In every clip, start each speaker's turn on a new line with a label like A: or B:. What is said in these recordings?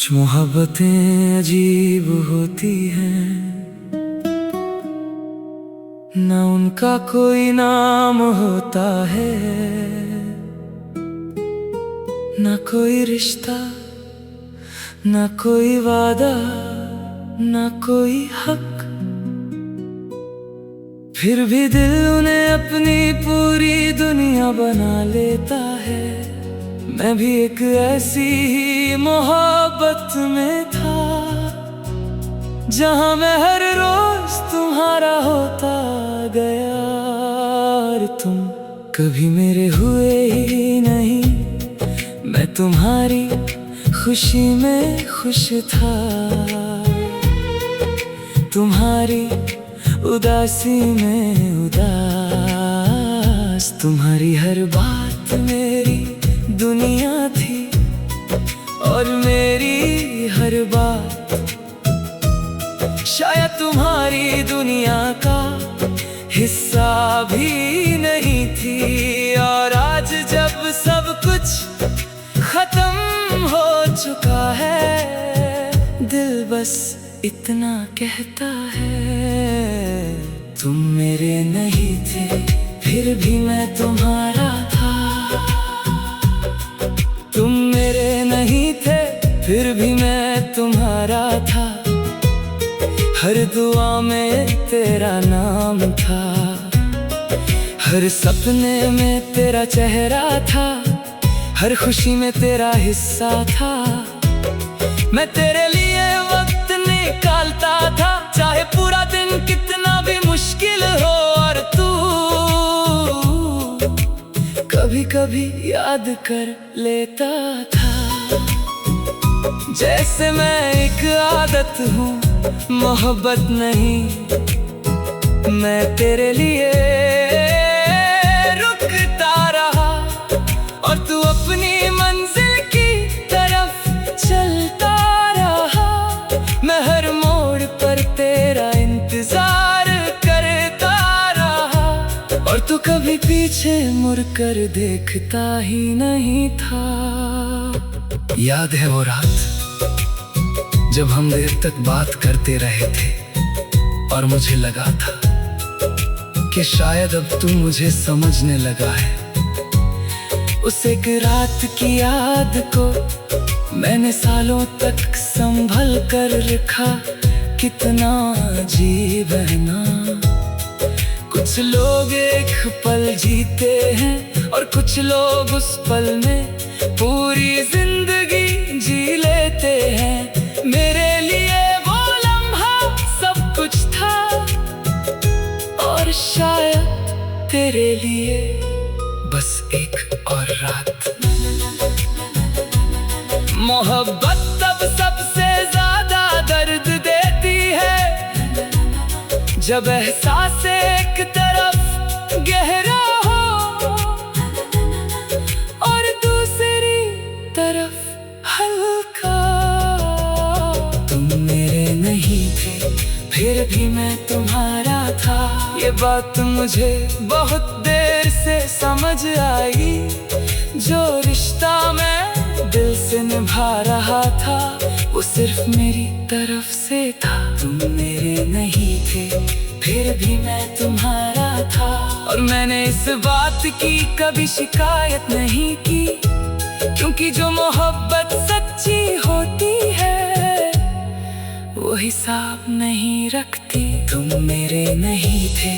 A: कुछ मोहब्बतें अजीब होती हैं, न उनका कोई नाम होता है, न कोई रिश्ता, न कोई वादा, न कोई हक। फिर भी दिल उन्हें अपनी पूरी दुनिया बना लेता है। मैं भी एक ऐसी ही मोहब्बत में था, जहां मैं हर रोज तुम्हारा होता गया और तुम कभी मेरे हुए ही नहीं। मैं तुम्हारी खुशी में खुश था, तुम्हारी उदासी में उदास। तुम्हारी हर बात मेरी दुनिया थी और मेरी हर बात शायद तुम्हारी दुनिया का हिस्सा भी नहीं थी। और आज जब सब कुछ खत्म हो चुका है, दिल बस इतना कहता है, तुम मेरे नहीं थे फिर भी मैं तुम्हारा था। तुम मेरे नहीं थे फिर भी मैं तुम्हारा था। हर दुआ में तेरा नाम था, हर सपने में तेरा चेहरा था, हर खुशी में तेरा हिस्सा था। मैं तेरे लिए वक्त निकालता था, चाहे पूरा दिन कितना भी मुश्किल हो। और तू कभी कभी याद कर लेता था, जैसे मैं एक आदत हूँ मोहब्बत नहीं। मैं तेरे लिए रुकता रहा और तू अपनी मंजिल की तरफ चलता रहा। मैं हर मोड़ पर तेरा इंतजार करता रहा और तू कभी पीछे मुड़कर देखता ही नहीं था। याद है वो रात जब हम देर तक बात करते रहे थे और मुझे लगा था कि शायद अब तू मुझे समझने लगा है। उस एक रात की याद को मैंने सालों तक संभल कर रखा। कितना अजीब है ना, कुछ लोग एक पल जीते हैं और कुछ लोग उस पल में पूरी जिंदगी जी लेते हैं। मेरे लिए वो लम्हा सब कुछ था और शायद तेरे लिए बस एक और रात। मोहब्बत तब सबसे ज्यादा दर्द देती है, जब एहसास एक तरफ गहरा हो और दूसरी तरफ हल्का। तुम मेरे नहीं थे फिर भी मैं तुम्हारा था, ये बात मुझे बहुत देर से समझ आई। जो रिश्ता मैं दिल से निभा रहा था वो सिर्फ मेरी तरफ से था। तुम मेरे नहीं थे फिर भी मैं तुम्हारा था और मैंने इस बात की कभी शिकायत नहीं की, क्योंकि जो मोहब्बत सच्ची होती है वो हिसाब नहीं रखती। तुम मेरे नहीं थे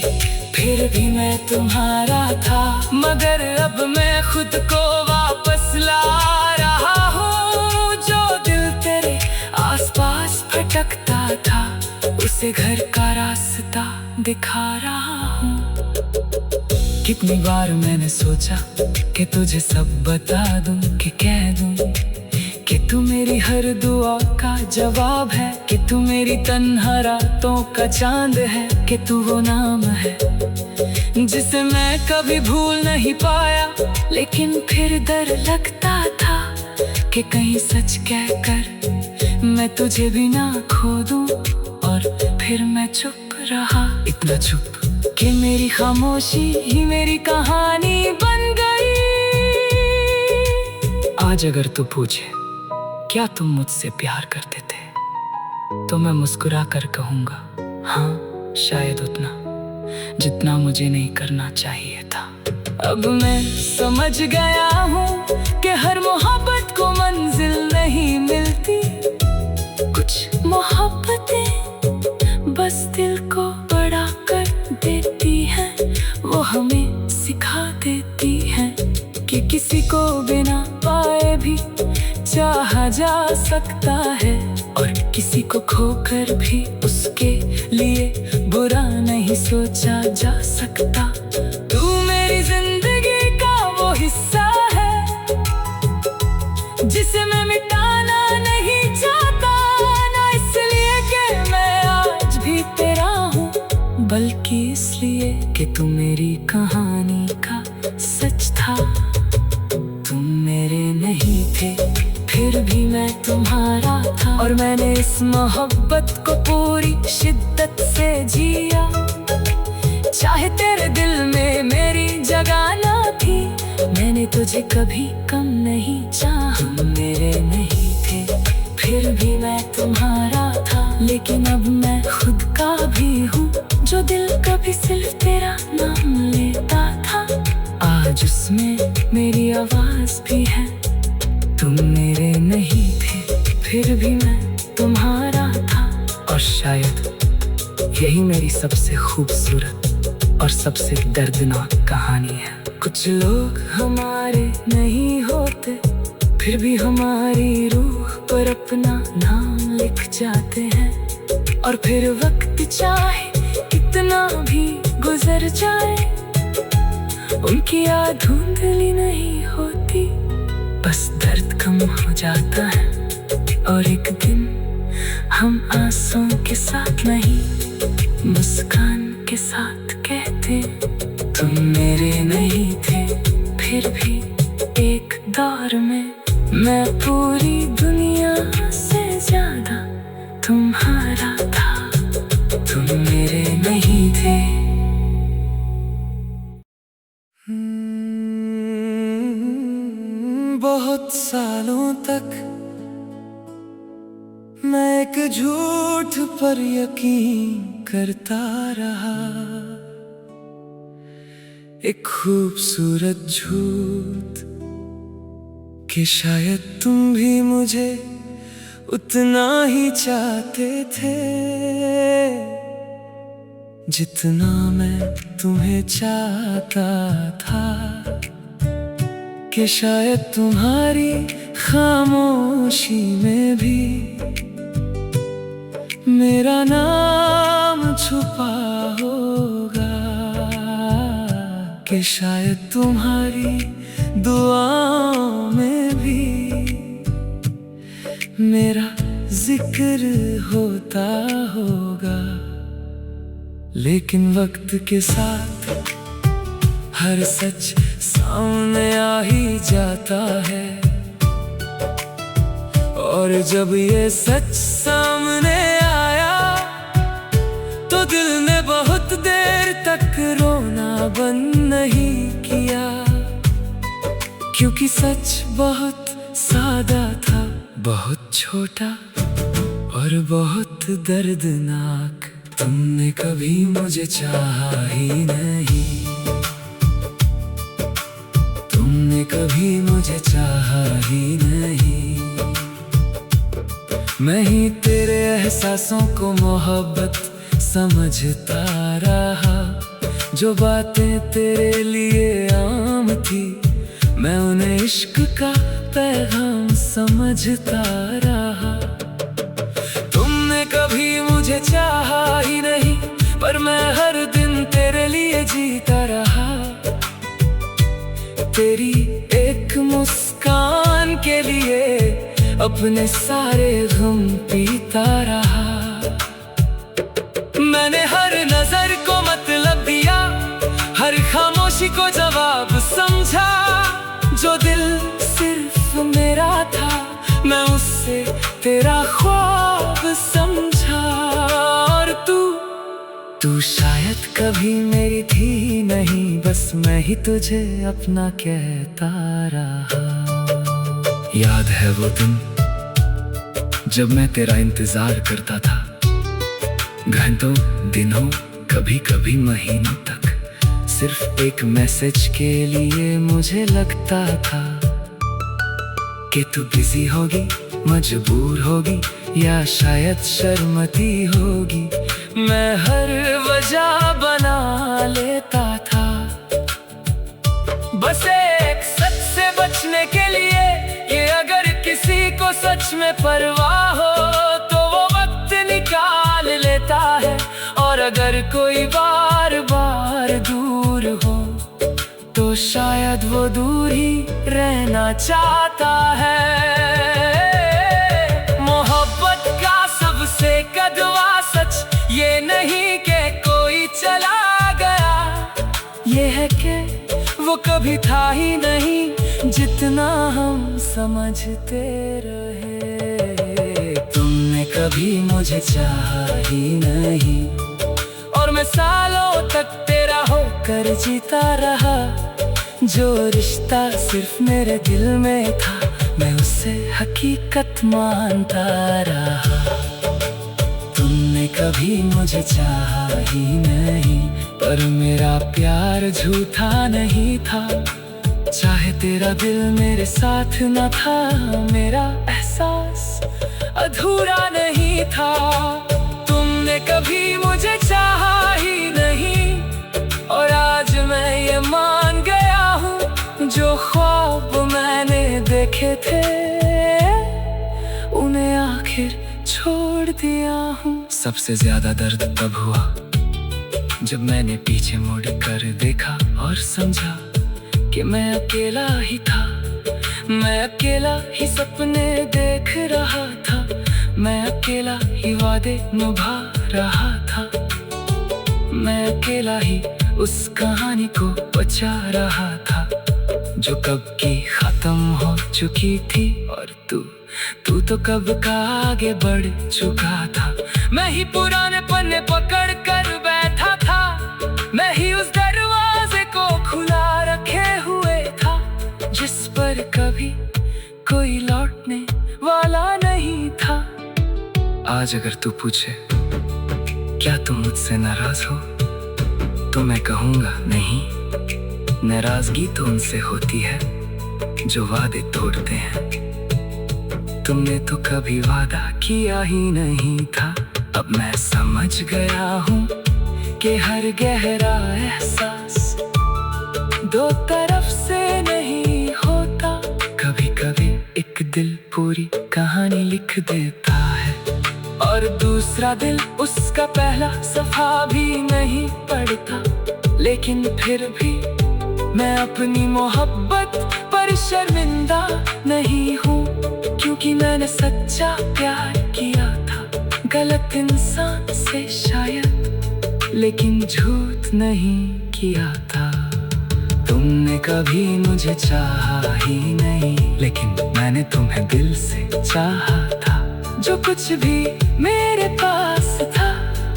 A: फिर भी मैं तुम्हारा था, मगर अब मैं खुद को वापस ला रहा हूँ। जो दिल तेरे आसपास भटकता था उसे घर का रास्ता दिखा रहा हूँ। कितनी बार मैंने सोचा कि तुझे सब बता दूं, कि कह दूं कि तू मेरी हर दुआ का जवाब है, कि तू मेरी तन्हा रातों का चांद है, कि तू वो नाम है जिसे मैं कभी भूल नहीं पाया। लेकिन फिर डर लगता था कि कहीं सच कहकर मैं तुझे भी ना खो दूं, और फिर मैं चुप रहा, इतना चुप कि मेरी खामोशी ही मेरी कहानी बन गई। आज अगर तू पूछे क्या तुम मुझसे प्यार करते थे? तो मैं मुस्कुरा कर कहूँगा, हाँ शायद उतना जितना मुझे नहीं करना चाहिए था। अब मैं समझ गया हूँ कि हर मोहब्बत को मंजिल नहीं मिलती। कुछ मोहब्बतें बस दिल को बड़ा कर देती हैं। वो हमें सिखा देती हैं कि किसी को बिना पाए भी चाहा जा सकता है, और किसी को खोकर भी उसके लिए बुरा नहीं सोचा जा सकता। तू मेरी जिंदगी का वो हिस्सा है जिसे मैं मिटाना नहीं चाहता। ना इसलिए कि मैं आज भी तेरा हूँ, बल्कि इसलिए कि तू मेरी कहानी का सच था। तुम मेरे नहीं थे फिर भी मैं तुम्हारा था, और मैंने इस मोहब्बत को पूरी शिद्दत से जिया। चाहे तेरे दिल में मेरी जगह ना थी, मैंने तुझे कभी कम नहीं चाहा। तुम मेरे नहीं थे फिर भी मैं तुम्हारा था, लेकिन अब मैं खुद का भी हूँ जो दिल कभी सिर्फ तेरा नाम लेता था। आज उसमें मेरी आवाज भी है। तुम मेरे नहीं थे फिर भी मैं तुम्हारा था, और शायद यही मेरी सबसे खूबसूरत और सबसे दर्दनाक कहानी है। कुछ लोग हमारे नहीं होते फिर भी हमारी रूह पर अपना नाम लिख जाते हैं, और फिर वक्त चाहे कितना भी गुजर जाए उनकी याद धुंधली नहीं होती। बस दर्द कम हो जाता है, और एक दिन हम आंसुओं के साथ नहीं मुस्कान के साथ कहते, तुम मेरे नहीं थे फिर भी एक दौर में मैं पूरी दुनिया से ज्यादा तुम्हारा था। तुम मेरे नहीं थे। बहुत सालों तक मैं एक झूठ पर यकीन करता रहा, एक खूबसूरत झूठ कि शायद तुम भी मुझे उतना ही चाहते थे जितना मैं तुम्हें चाहता था। कि शायद तुम्हारी खामोशी में भी मेरा नाम छुपा होगा, कि शायद तुम्हारी दुआओं में भी मेरा जिक्र होता होगा। लेकिन वक्त के साथ हर सच सामने आ ही जाता है, और जब ये सच सामने आया तो दिल ने बहुत देर तक रोना बंद नहीं किया, क्योंकि सच बहुत सादा था, बहुत छोटा और बहुत दर्दनाक। तुमने कभी मुझे चाहा ही नहीं, तुमने कभी मुझे चाहा ही नहीं। मैं ही तेरे एहसासों को मोहब्बत समझता रहा, जो बातें तेरे लिए आम थी मैं उन्हें इश्क का पैगाम समझता रहा। तुमने कभी मुझे चाहा ही नहीं, पर मैं हर दिन तेरे लिए जीता रहा। तेरी एक मुस्कान के लिए अपने सारे गम पीता रहा। मैंने हर नजर को मतलब दिया, हर खामोशी को जवाब समझा। जो दिल सिर्फ मेरा था मैं उससे तेरा ख्वाब समझा। और तू शायद कभी मेरी थी नहीं, बस मैं ही तुझे अपना कहता रहा। याद है वो दिन जब मैं तेरा इंतजार करता था, घंटों दिनों कभी कभी महीनों तक, सिर्फ एक मैसेज के लिए मुझे लगता था कि तू बिजी होगी, मजबूर होगी या शायद शर्मती होगी। मैं हर वजह बना लेता था बस एक सच से बचने के लिए, कि अगर किसी को सच में परवाह हो तो वो वक्त निकाल लेता है, और अगर कोई बार बार दूर हो तो शायद वो दूर ही रहना चाहता है। मोहब्बत का सबसे कड़वा सच ये नहीं कि कोई चला गया, ये है कि वो कभी था ही नहीं जितना हम समझते रहे। तुमने कभी मुझे चाहा ही नहीं, और मैं सालों तक तेरा होकर जीता रहा। जो रिश्ता सिर्फ मेरे दिल में था, मैं उसे हकीकत मानता रहा। तुमने कभी मुझे चाहा ही नहीं, पर मेरा प्यार झूठा नहीं था। चाहे तेरा दिल मेरे साथ न था, मेरा एहसास अधूरा नहीं था। तुमने कभी मुझे चाहा ही नहीं, और आज मैं ये मान गया हूँ, जो ख्वाब मैंने देखे थे उन्हें आखिर छोड़ दिया हूँ। सबसे ज्यादा दर्द तब हुआ जब मैंने पीछे मुड़ कर देखा और समझा कि मैं अकेला ही था। मैं अकेला ही सपने देख रहा था, मैं अकेला ही वादे निभा रहा था, मैं अकेला ही उस कहानी को बचा रहा था जो कब की खत्म हो चुकी थी। और तू तो कब का आगे बढ़ चुका था। मैं ही पुराने पन्ने पकड़ कर बैठा था, मैं ही उस दरवाजे को खुला रखे हुए था, जिस पर कभी कोई लौटने वाला नहीं था। आज अगर तू पूछे क्या तुम मुझसे नाराज हो, तो मैं कहूँगा नहीं। नाराजगी तो उनसे होती है जो वादे तोड़ते हैं। तुमने तो कभी वादा किया ही नहीं था। अब मैं समझ गया हूँ कि हर गहरा एहसास दो तरफ से नहीं होता। कभी कभी एक दिल पूरी कहानी लिख देता है, और दूसरा दिल उसका पहला सफा भी नहीं पढ़ता। लेकिन फिर भी मैं अपनी मोहब्बत पर शर्मिंदा नहीं हूँ, क्योंकि मैंने सच्चा प्यार किया था गलत इंसान से शायद, लेकिन झूठ नहीं किया था। तुमने कभी मुझे चाहा ही नहीं, लेकिन मैंने तुम्हें दिल से चाहा था। जो कुछ भी मेरे पास था,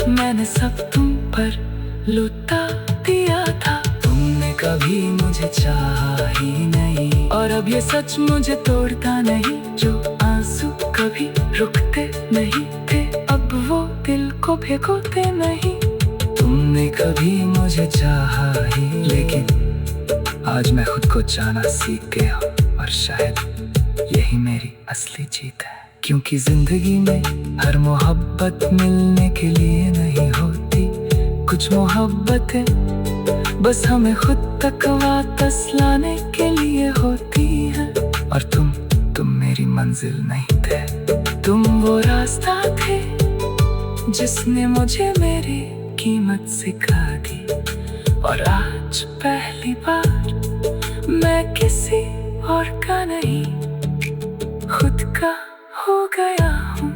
A: मैंने सब तुम पर लुटा दिया था। तुमने कभी मुझे चाहा ही नहीं, और अब ये सच मुझे तोड़ता नहीं। जो आंसू कभी रुकते नहीं थे, अब वो दिल को भिगोते नहीं। तुमने कभी मुझे चाहा ही, लेकिन आज मैं खुद को जाना सीख गया, और शायद यही मेरी असली जीत है। क्योंकि जिंदगी में हर मोहब्बत मिलने के लिए नहीं होती। कुछ मोहब्बतें बस हमें खुद तक वापस लाने के लिए होती हैं। और तुम मेरी मंजिल नहीं थे, तुम वो रास्ता थे जिसने मुझे मेरी कीमत सिखा दी। और आज पहली बार मैं किसी और का नहीं, खुद का हो गया हूँ।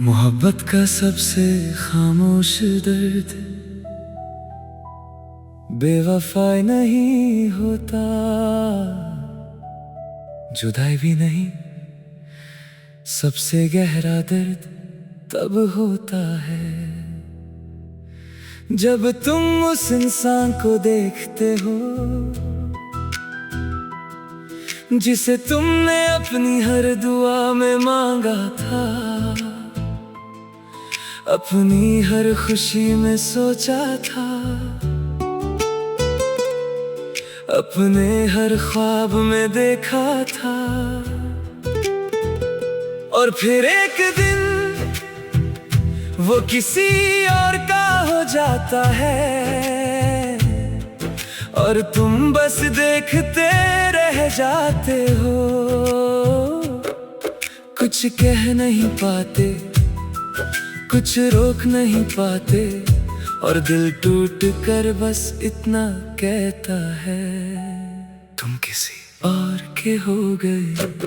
A: मोहब्बत का सबसे खामोश दर्द बेवफाई नहीं होता, जुदाई भी नहीं। सबसे गहरा दर्द तब होता है जब तुम उस इंसान को देखते हो जिसे तुमने अपनी हर दुआ में मांगा था, अपनी हर खुशी में सोचा था, अपने हर ख्वाब में देखा था। और फिर एक दिन वो किसी और का हो जाता है और तुम बस देखते रह जाते हो। कुछ कह नहीं पाते, कुछ रोक नहीं पाते, और दिल टूट कर बस इतना कहता है, तुम किसी और के हो गए।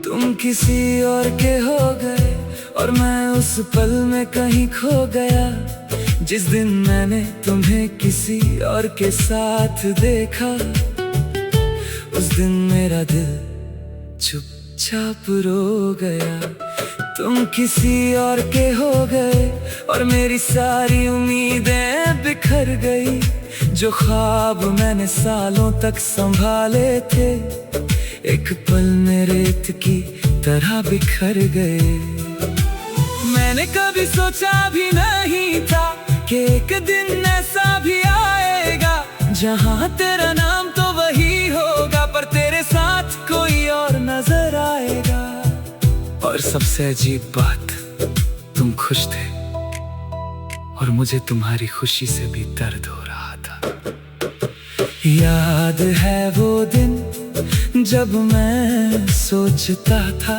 A: तुम किसी और के हो गए और मैं उस पल में कहीं खो गया, जिस दिन मैंने तुम्हें किसी और के साथ देखा। उस दिन मेरा दिल चुपचाप रो गया। तुम किसी और के हो गए और मेरी सारी उम्मीदें बिखर गई। जो ख्वाब मैंने सालों तक संभाले थे, एक पल में रेत की तरह बिखर गए। मैंने कभी सोचा भी नहीं था कि एक दिन ऐसा भी आएगा जहां तेरा नाम तो वही होगा, पर तेरे साथ कोई और नजर आएगा। और सबसे अजीब बात, तुम खुश थे और मुझे तुम्हारी खुशी से भी दर्द हो रहा था। याद है वो दिन जब मैं सोचता था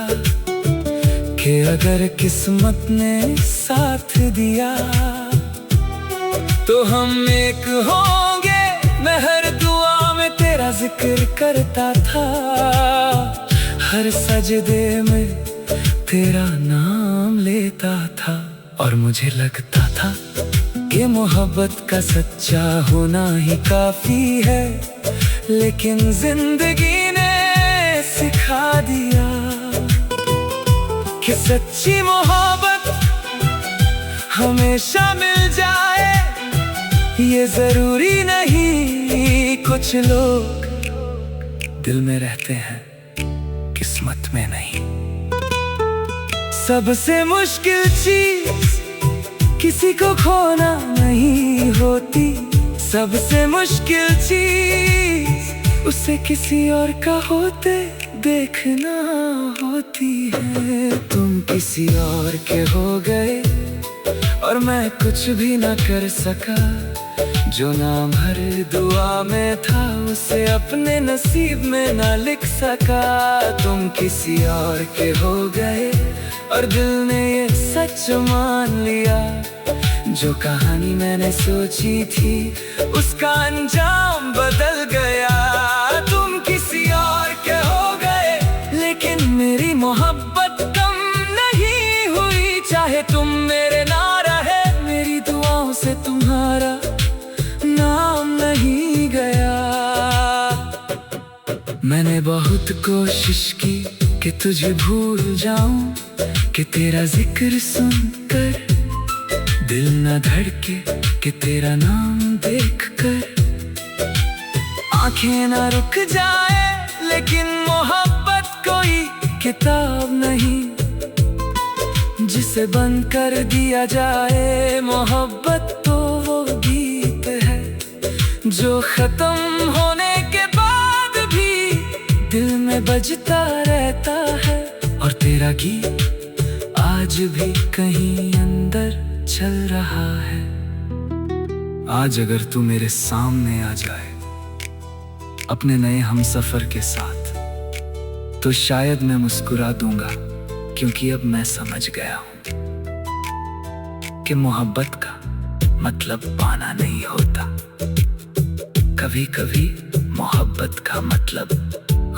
A: कि अगर किस्मत ने साथ दिया तो हम एक होंगे। मैं हर दुआ में तेरा जिक्र करता था, हर सजदे में तेरा नाम लेता था। और मुझे लगता था कि मोहब्बत का सच्चा होना ही काफी है, लेकिन जिंदगी ने सिखा दिया कि सच्ची मोहब्बत हमेशा मिल जाए ये जरूरी नहीं। कुछ लोग दिल में रहते हैं, किस्मत में नहीं। सबसे मुश्किल चीज किसी को खोना नहीं होती, सबसे मुश्किल चीज उसे किसी और का होते देखना होती है। तुम किसी और के हो गए और मैं कुछ भी ना कर सका। जो नाम हर दुआ में था उसे अपने नसीब में ना लिख सका। तुम किसी और के हो गए और दिल ने ये सच मान लिया, जो कहानी मैंने सोची थी उसका अंजाम बदल गया। तुम किसी और के हो गए लेकिन मेरी मोहब्बत कम नहीं हुई। चाहे तुम मेरे ना रहे, मेरी दुआओं से तुम्हारा नाम नहीं गया। मैंने बहुत कोशिश की कि तुझे भूल जाऊं, कि तेरा जिक्र सुनकर दिल न धड़के, कि तेरा नाम देखकर आंखें न रुक जाए। लेकिन मोहब्बत कोई किताब नहीं जिसे बंद कर दिया जाए। मोहब्बत तो वो गीत है जो खत्म होने के बाद भी दिल में बजता रहता है। और तेरा गीत आज भी कहीं अंदर चल रहा है। आज अगर तू मेरे सामने आ जाए अपने नए हमसफर के साथ, तो शायद मैं मुस्कुरा दूंगा, क्योंकि अब मैं समझ गया हूं कि मोहब्बत का मतलब पाना नहीं होता। कभी कभी मोहब्बत का मतलब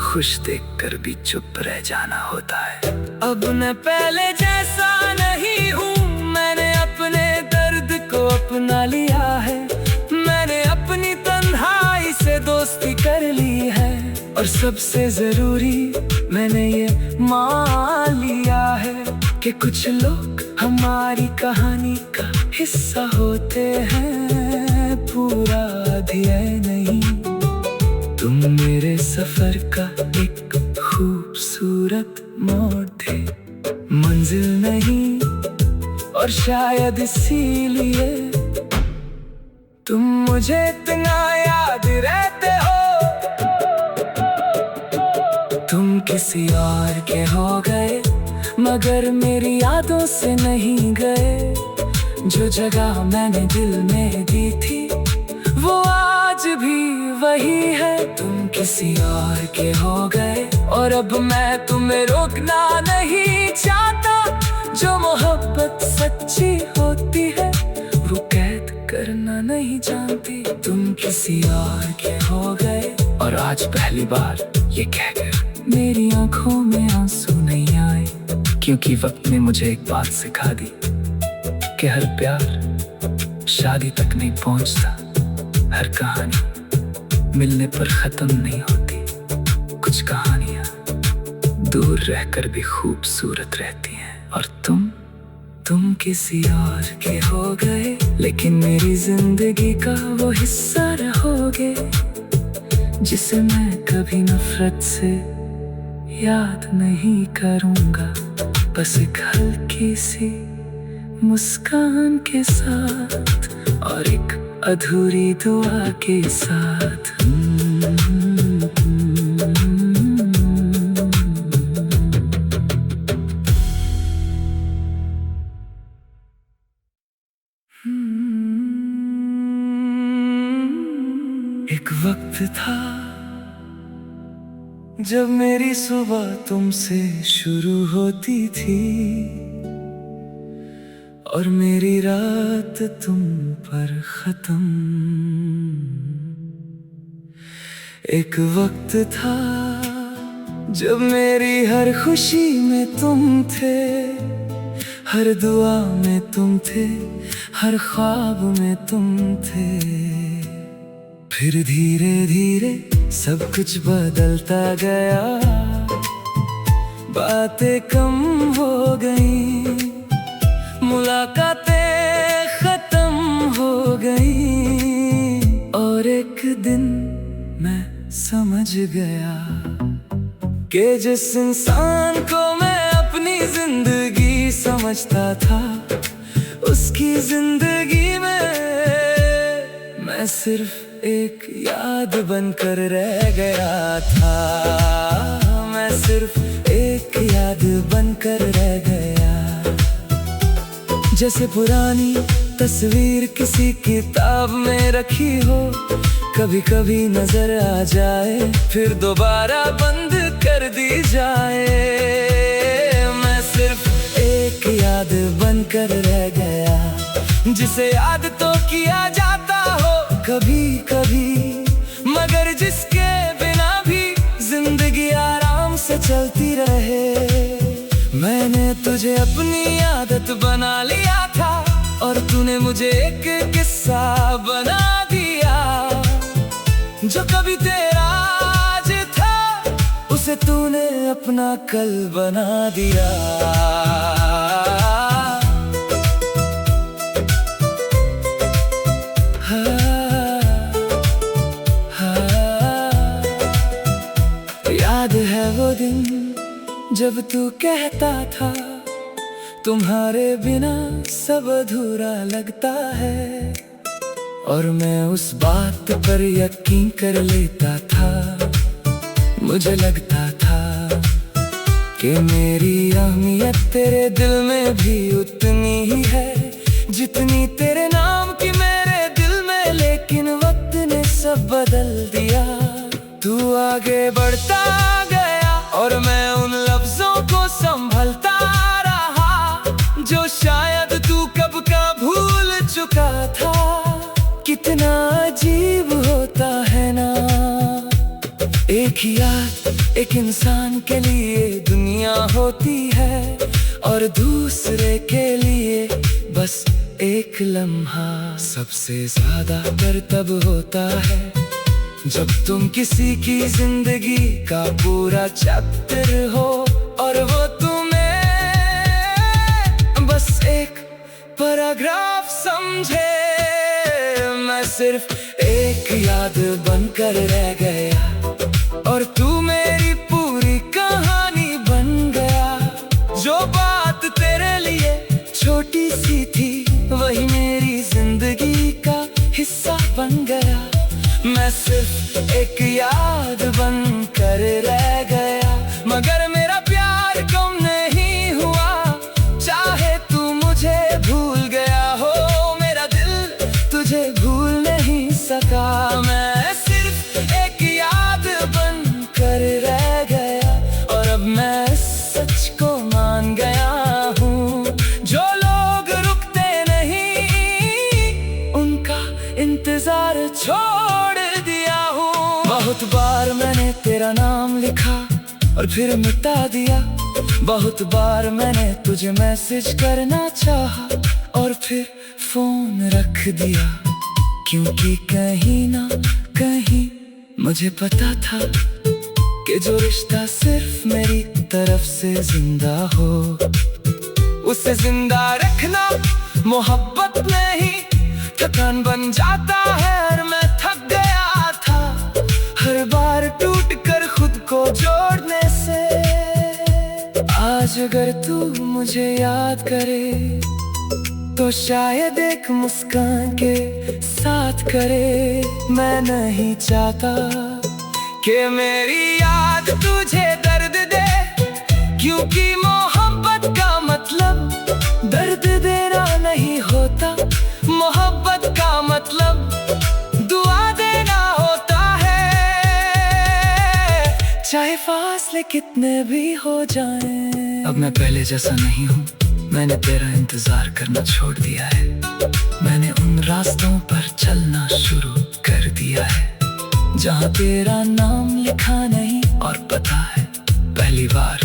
A: खुश देखकर भी चुप रह जाना होता है। अब मैं पहले जैसा नहीं हूँ, मैंने अपने दर्द को अपना लिया है। मैंने अपनी तन्हाई और सबसे जरूरी मैंने ये मान लिया है कि कुछ लोग हमारी कहानी का हिस्सा होते हैं, पूरा अध्याय नहीं। तुम मेरे सफर का एक खूबसूरत मोड़ थे, मंजिल नहीं, और शायद इसीलिए तुम मुझे इतना याद रहते हो। तुम किसी और के हो गए मगर मेरी यादों से नहीं गए। जो जगह मैंने दिल में दी थी वो आज भी वही है। तुम किसी और के हो गए और अब मैं तुम्हें रोकना नहीं चाहता। जो मोहब्बत सच्ची होती है वो कैद करना नहीं जानती। तुम किसी और के हो गए और आज पहली बार ये कहकर मेरी आंखों में आंसू नहीं आए, क्योंकि वक्त ने मुझे एक बात सिखा दी कि हर प्यार शादी तक नहीं पहुंचता, हर कहानी मिलने पर खत्म नहीं होती। कुछ कहानियां दूर रहकर भी खूबसूरत रहती हैं। और तुम किसी और के हो गए, लेकिन मेरी जिंदगी का वो हिस्सा रहोगे जिसे मैं कभी नफरत से याद नहीं करूंगा। बस एक हल्की सी मुस्कान के साथ और एक अधूरी दुआ के साथ। एक वक्त था जब मेरी सुबह तुमसे शुरू होती थी और मेरी रात तुम पर खत्म। एक वक्त था जब मेरी हर खुशी में तुम थे, हर दुआ में तुम थे, हर ख्वाब में तुम थे। फिर धीरे धीरे सब कुछ बदलता गया, बातें कम हो गई, मुलाकातें खत्म हो गई। और एक दिन मैं समझ गया कि जिस इंसान को मैं अपनी जिंदगी समझता था, उसकी जिंदगी में मैं सिर्फ एक याद बनकर रह गया था। मैं सिर्फ एक याद बनकर रह गया। जैसे पुरानी तस्वीर किसी किताब में रखी हो, कभी कभी नजर आ जाए फिर दोबारा बंद कर दी जाए। मैं सिर्फ एक याद बनकर रह गया, जिसे याद तो किया जाता हो कभी कभी, मगर जिसके बिना भी जिंदगी आराम से चलती रहे। मैंने तुझे अपनी आदत बना लिया था और तूने मुझे एक किस्सा बना दिया। जो कभी तेरा आज था उसे तूने अपना कल बना दिया। याद है वो दिन जब तू कहता था तुम्हारे बिना सब अधूरा लगता है, और मैं उस बात पर यकीन कर लेता था। मुझे लगता था कि मेरी अहमियत तेरे दिल में भी उतनी ही है जितनी तेरे नाम की मेरे दिल में। लेकिन वक्त ने सब बदल दिया, तू आगे बढ़ता गया और मैं उन लफ्जों को संभलता रहा जो शायद तू कब का भूल चुका था। कितना अजीब होता है ना, एक ही याद एक इंसान के लिए दुनिया होती है और दूसरे के लिए बस एक लम्हा। सबसे ज्यादा डर तब होता है जब तुम किसी की जिंदगी का पूरा चैप्टर हो और वो तुम्हें बस एक पैराग्राफ समझे। मैं सिर्फ एक याद बनकर रह गया और तू मेरी पूरी कहानी बन गया। जो बात तेरे लिए छोटी सी थी वही मेरी जिंदगी का हिस्सा बन गया। मैं सिर्फ एक याद बनकर रह गया, मगर मेरा प्यार कम नहीं हुआ। चाहे तू मुझे भूल गया हो, मेरा दिल तुझे भूल नहीं सका। मैं सिर्फ एक याद बनकर रह गया और अब मैं सच को मान गया हूँ। जो लोग रुकते नहीं उनका इंतजार छोड़ दिया हूँ। बहुत बार मैंने तेरा नाम लिखा और फिर मिटा दिया। बहुत बार मैंने तुझे मैसेज करना चाहा और फिर फोन रख दिया, क्योंकि कहीं ना कहीं मुझे पता था कि जो रिश्ता सिर्फ मेरी तरफ से जिंदा हो उसे जिंदा रखना मोहब्बत नहीं थकान बन जाता है। और मैं थक गया था हर बार टूट कर खुद को जोड़ने से। आज अगर तू मुझे याद करे तो शायद एक मुस्कान के साथ करे। मैं नहीं चाहता कि मेरी याद तुझे दर्द दे, क्योंकि मोहब्बत का मतलब दर्द देना नहीं होता। मोहब्बत का मतलब दुआ देना होता है। चाहे फासले कितने भी हो जाएं। अब मैं पहले जैसा नहीं हूँ, मैंने तेरा इंतजार करना छोड़ दिया है। मैंने उन रास्तों पर चलना शुरू कर दिया है जहाँ तेरा नाम लिखा नहीं और पता है। पहली बार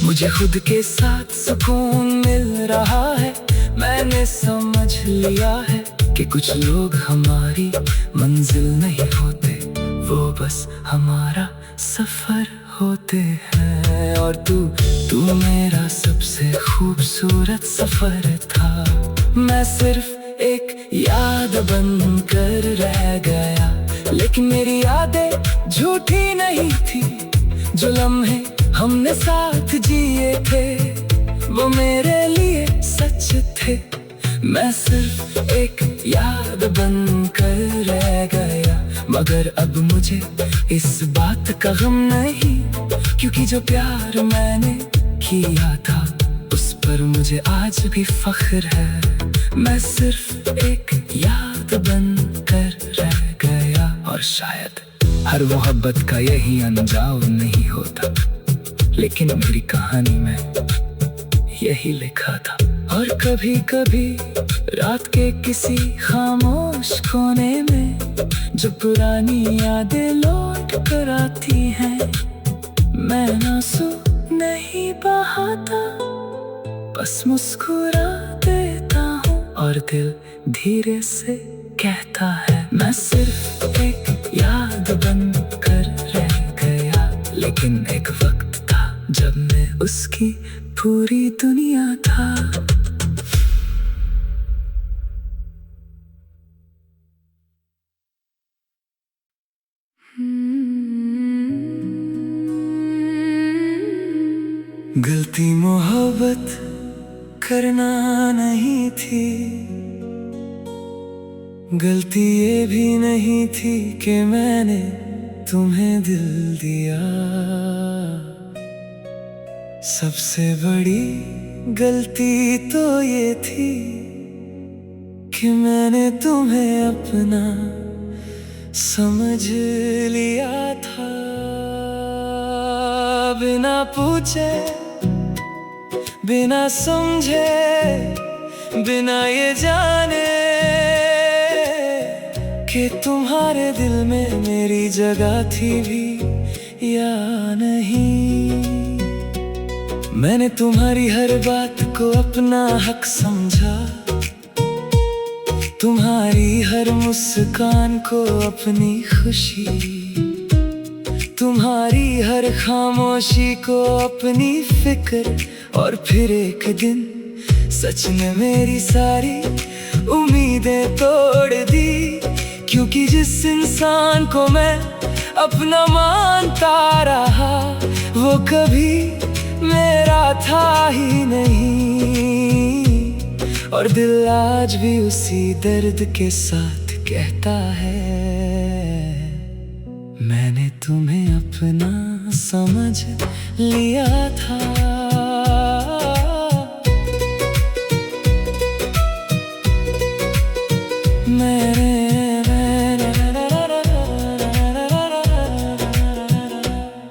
A: मुझे खुद के साथ सुकून मिल रहा है। मैंने समझ लिया है कि कुछ लोग हमारी मंजिल नहीं होते, वो बस हमारा सफर होते हैं। और तू मेरा सबसे खूबसूरत सफर था। मैं सिर्फ एक याद बनकर रह गया, लेकिन मेरी यादें झूठी नहीं थी। जो लम्हे हमने साथ जिए थे वो मेरे लिए सच थे। मैं सिर्फ एक याद बनकर रह गया, मगर अब मुझे इस बात का गम नहीं, क्योंकि जो प्यार मैंने किया था उस पर मुझे आज भी फख्र है। मैं सिर्फ एक याद बनकर रह गया। और शायद हर मोहब्बत का यही अंजाम नहीं होता, लेकिन मेरी कहानी में यही लिखा था। और कभी कभी रात के किसी खामोश कोने में जो पुरानी यादें लौट कर आती हैं, मैं आंसू नहीं बहाता, बस मुस्कुरा देता हूँ और दिल धीरे से कहता है मैं सिर्फ एक याद बनकर रह गया। लेकिन एक वक्त था जब मैं उसकी पूरी दुनिया था। गलती मोहब्बत करना नहीं थी, गलती ये भी नहीं थी कि मैंने तुम्हें दिल दिया। सबसे बड़ी गलती तो ये थी कि मैंने तुम्हें अपना समझ लिया था। बिना पूछे, बिना समझे, बिना ये जाने कि तुम्हारे दिल में मेरी जगह थी भी या नहीं। मैंने तुम्हारी हर बात को अपना हक समझा, तुम्हारी हर मुस्कान को अपनी खुशी, तुम्हारी हर खामोशी को अपनी फिक्र। और फिर एक दिन सच ने मेरी सारी उम्मीदें तोड़ दी, क्योंकि जिस इंसान को मैं अपना मानता रहा वो कभी मेरा था ही नहीं। और दिल आज भी उसी दर्द के साथ कहता है, मैंने तुम्हें अपना समझ लिया था।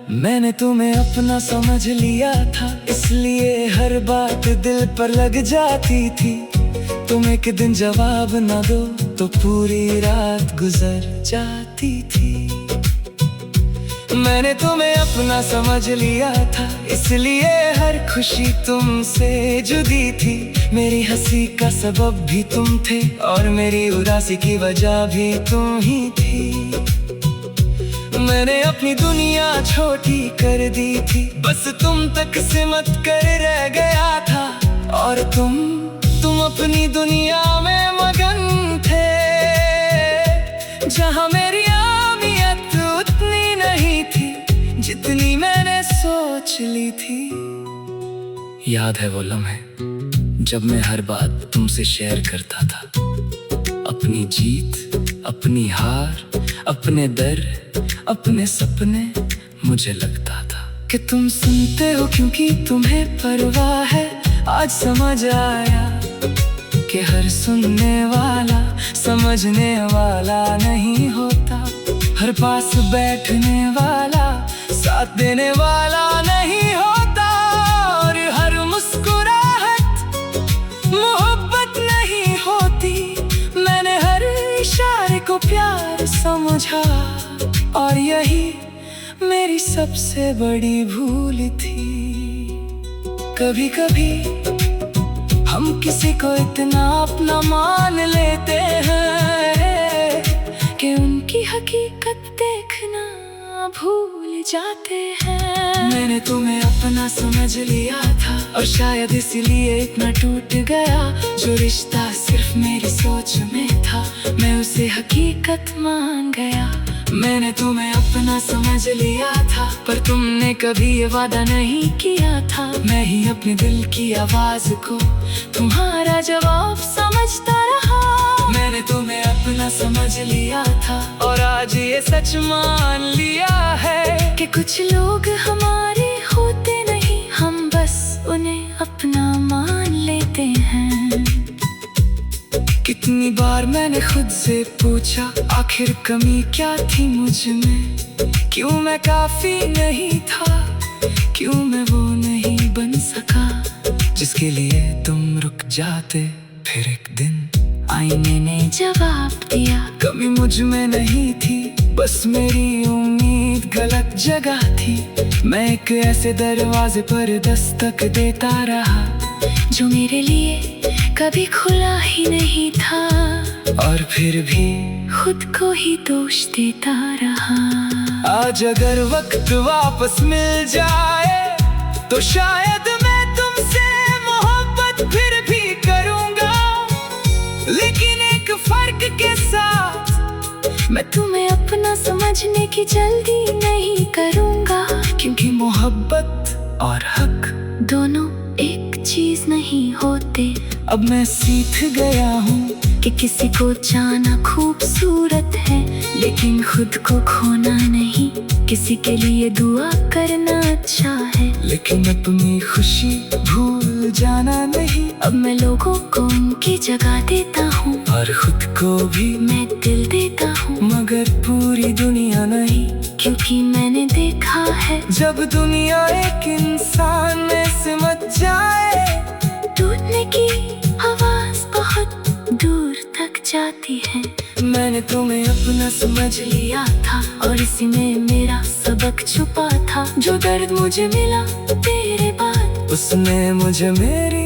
A: मैंने तुम्हें अपना समझ लिया था, इसलिए हर बात दिल पर लग जाती थी। तुम एक दिन जवाब ना दो तो पूरी रात गुजर जाती थी। मैंने तुम्हें अपना समझ लिया था, इसलिए हर खुशी तुमसे जुदी थी। मेरी हंसी का सबब भी तुम थे और मेरी उदासी की वजह भी तुम ही थी। मैंने अपनी दुनिया छोटी कर दी थी, बस तुम तक सिमट कर रह गया था। और तुम अपनी दुनिया में मगन थे, जहां मेरी अहमियत उतनी नहीं थी जितनी मैंने सोच ली थी। याद है वो लम्हे जब मैं हर बात तुमसे शेयर करता था, अपनी जीत, अपनी हार, अपने दर्द, अपने सपने। मुझे लगता था कि तुम सुनते हो क्योंकि तुम्हें परवाह है। आज समझ आया कि हर सुनने वाला समझने वाला नहीं होता, हर पास बैठने वाला साथ देने वाला नहीं होता। और हर मुस्कुराहट मोहब्बत नहीं होती, मैंने हर इशारे को प्यार समझा। और यही मेरी सबसे बड़ी भूल थी। कभी कभी हम किसी को इतना अपना मान लेते हैं कि उनकी हकीकत देखना भूल जाते हैं। मैंने तुम्हें अपना समझ लिया था और शायद इसीलिए इतना टूट गया। जो रिश्ता सिर्फ मेरी सोच में था, मैं उसे हकीकत मान गया। मैंने तुम्हें अपना समझ लिया था, पर तुमने कभी ये वादा नहीं किया था। मैं ही अपने दिल की आवाज को तुम्हारा जवाब समझता रहा। मैंने तुम्हें अपना समझ लिया था और आज ये सच मान लिया है कि कुछ लोग हमारे होते नहीं, हम बस उन्हें अपना मान लेते हैं। कितनी बार मैंने खुद से पूछा, आखिर कमी क्या थी मुझ में? क्यों मैं काफी नहीं था? क्यों मैं वो नहीं बन सका जिसके लिए तुम रुक जाते? फिर एक दिन आईने ने जवाब दिया, कमी मुझ में नहीं थी, बस मेरी उम्मीद गलत जगह थी। मैं एक ऐसे दरवाजे पर दस्तक देता रहा जो मेरे लिए कभी खुला ही नहीं था, और फिर भी खुद को ही दोष देता रहा। आज अगर वक्त वापस मिल जाए तो शायद मैं तुमसे मोहब्बत फिर भी करूंगा, लेकिन एक फर्क के साथ, मैं तुम्हें अपना समझने की जल्दी नहीं करूंगा। क्योंकि मोहब्बत और हक दोनों एक चीज नहीं होते। अब मैं सीख गया हूँ कि किसी को जाना खूबसूरत है, लेकिन खुद को खोना नहीं। किसी के लिए दुआ करना अच्छा है, लेकिन अपनी खुशी भूल जाना नहीं। अब मैं लोगों को उनकी जगह देता हूँ और खुद को भी मैं दिल देता हूँ, मगर पूरी दुनिया नहीं। क्योंकि मैंने देखा है जब दुनिया एक इंसान में सिमट जाए, टूटने की आवाज बहुत दूर तक जाती है। मैंने तुम्हें अपना समझ लिया था और इसी में मेरा सबक छुपा था। जो दर्द मुझे मिला तेरे बाद, उसने मुझे मेरी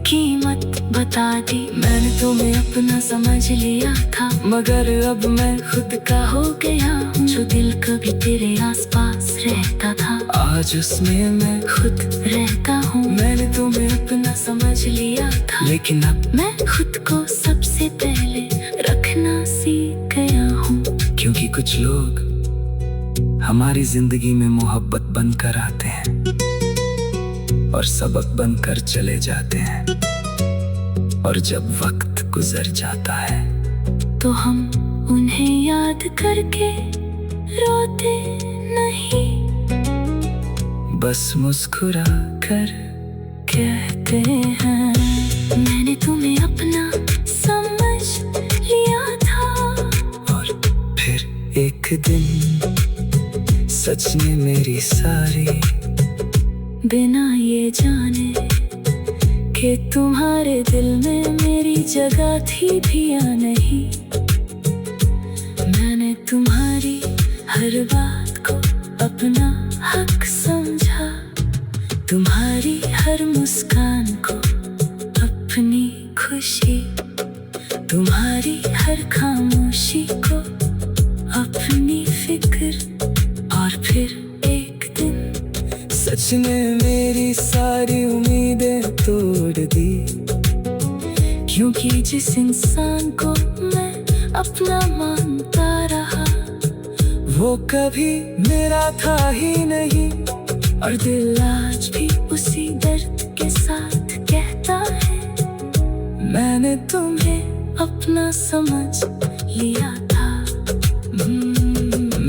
A: कीमत बता बता दी। मैंने तुम्हें अपना समझ लिया था, मगर अब मैं खुद का हो गया हूँ। जो दिल कभी तेरे आसपास रहता था, आज उसमें मैं खुद रहता हूँ। मैंने तुम्हें अपना समझ लिया था, लेकिन अब मैं खुद को सबसे पहले रखना सीख गया हूँ। क्योंकि कुछ लोग हमारी जिंदगी में मोहब्बत बनकर आते हैं और सबक बनकर चले जाते हैं, और जब वक्त गुजर जाता है तो हम उन्हें याद करके रोते नहीं, बस मुस्कुरा कर कहते हैं मैंने तुम्हें अपना समझ लिया था। और फिर एक दिन सच ने मेरी सारी, बिना ये जाने कि तुम्हारे दिल में मेरी जगह थी भी या नहीं। मैंने तुम्हारी हर बात को अपना हक समझा, तुम्हारी हर मुस्कान को अपनी खुशी, तुम्हारी हर खामोशी को अपनी फिक्र। और फिर एक दिन सच ने मेरी सारी उम्मीदें तोड़ दी, क्योंकि जिस इंसान को मैं अपना मानता रहा वो कभी मेरा था ही नहीं। और दिल आज भी उसी दर्द के साथ कहता है मैंने तुम्हें अपना समझ लिया था।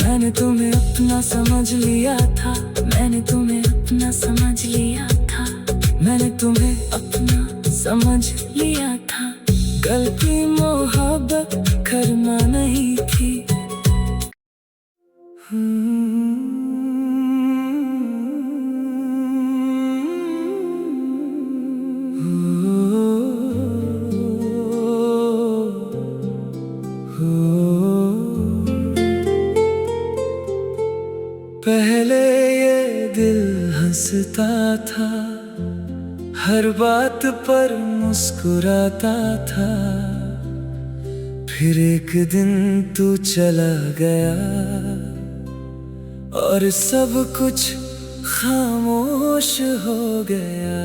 A: मैंने तुम्हें अपना समझ लिया था, मैंने तुम्हें अपना समझ लिया था, मैंने तुम्हें अपना समझ लिया था। गलती मोहब्बत करना नहीं थी। पहले ये दिल हंसता था, हर बात पर मुस्कुराता था, फिर एक दिन तू चला गया और सब कुछ खामोश हो गया।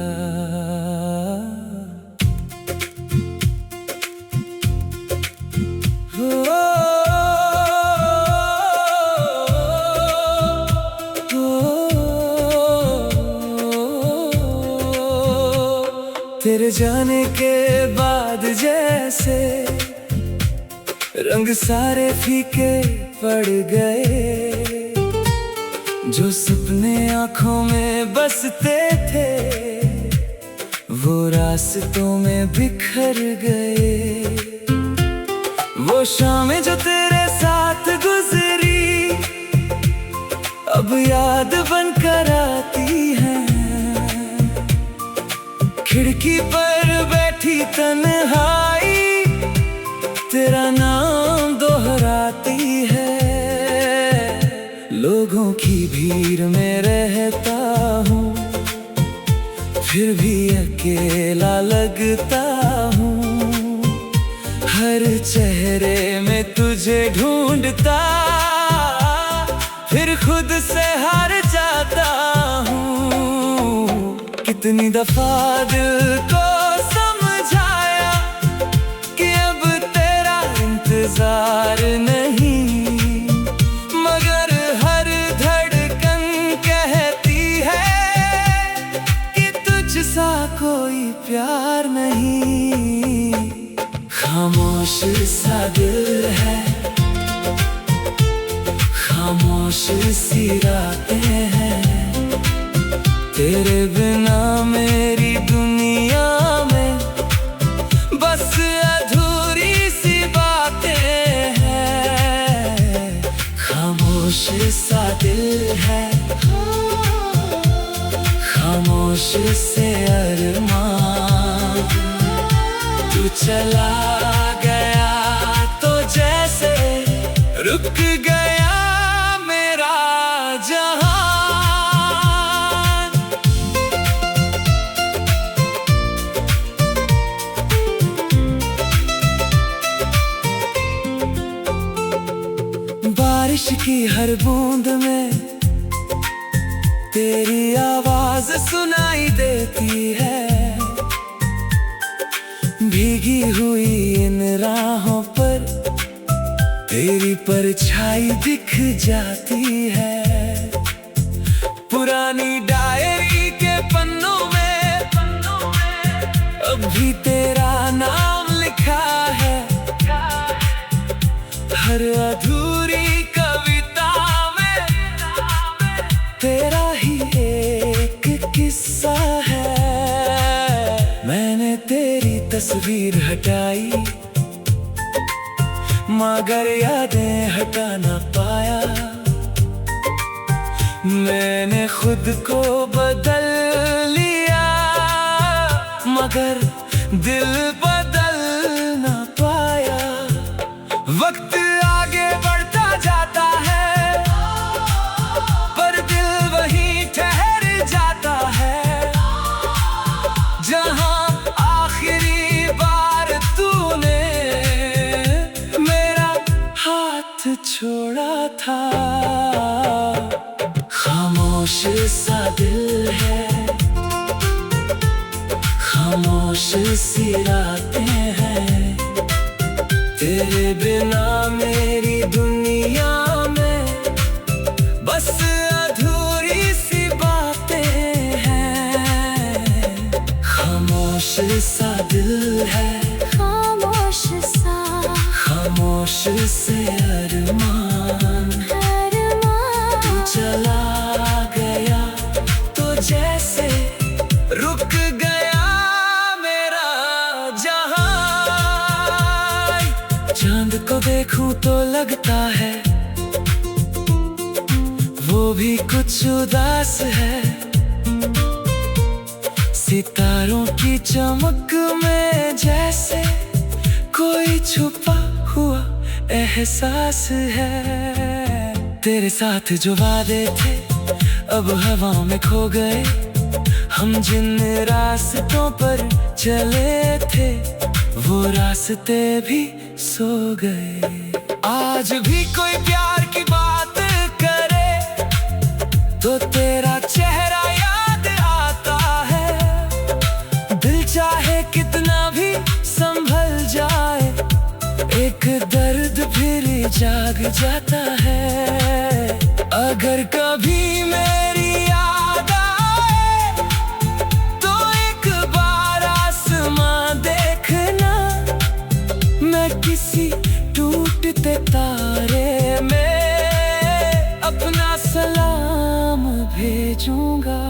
A: तेरे जाने के बाद जैसे रंग सारे फीके पड़ गए, जो सपने आँखों में बसते थे वो रास्तों में बिखर गए। वो शामें जो तेरे साथ गुजरी अब याद बनकर आती हैं, खिड़की पर बैठी तन्हाई तेरा नाम दोहराती है। लोगों की भीड़ में रहता हूँ फिर भी अकेला लगता हूँ, हर चेहरे में तुझे ढूंढता फिर खुद से हार जाता हूँ। कितनी दफा दिल को समझाया कि अब तेरा इंतजार नहीं, मगर हर धड़कन कहती है कि तुझसा कोई प्यार नहीं। खामोश सा दिल है, खामोश सी रातें हैं, तेरे बिना मेरी दुनिया में बस अधूरी सी बातें हैं। खामोश सा दिल है, खामोश से अरमान, तू चला गया तो जैसे रुक गया मेरा जहां। की हर बूंद में तेरी आवाज सुनाई देती है। भीगी हुई इन राहों पर तेरी परछाई दिख जाती है। पुरानी डायरी के पन्नों में अब भी तेरा नाम लिखा है। हर अधूरी कविता में तेरा ही एक किस्सा है। मैंने तेरी तस्वीर हटाई मगर यादें हटा ना पाया। मैंने खुद को बदल लिया मगर दिल बदल ना पाया। वक्त आगे बढ़ता जाता है पर दिल वहीं ठहर जाता है। जहां आखिरी बार तूने मेरा हाथ छोड़ा था। खामोश सा दिल है, खामोश सी रातें हैं। तेरे बिना मेरी दुनिया में बस अधूरी सी बातें हैं। खामोश सा दिल है,
B: खामोश सा,
A: खामोश से अरमान। तू चला गया तो जैसे रुक गया मेरा जहां। चांद को देखूं तो लगता है वो भी कुछ उदास है। सितारों की चमक में जैसे कोई छुपा हुआ एहसास है। तेरे साथ जो वादे थे अब हवा में खो गए। हम जिन रास्तों पर चले थे वो रास्ते भी सो गए। आज भी कोई प्यार की बात करे तो तेरा चेहरा याद आता है। दिल चाहे कितना भी संभल जाए एक दर्द फिर जाग जाता है। अगर कभी मेरी याद आए तो एक बार आसमां देखना। मैं किसी टूटते तारे में अपना सलाम भेजूंगा।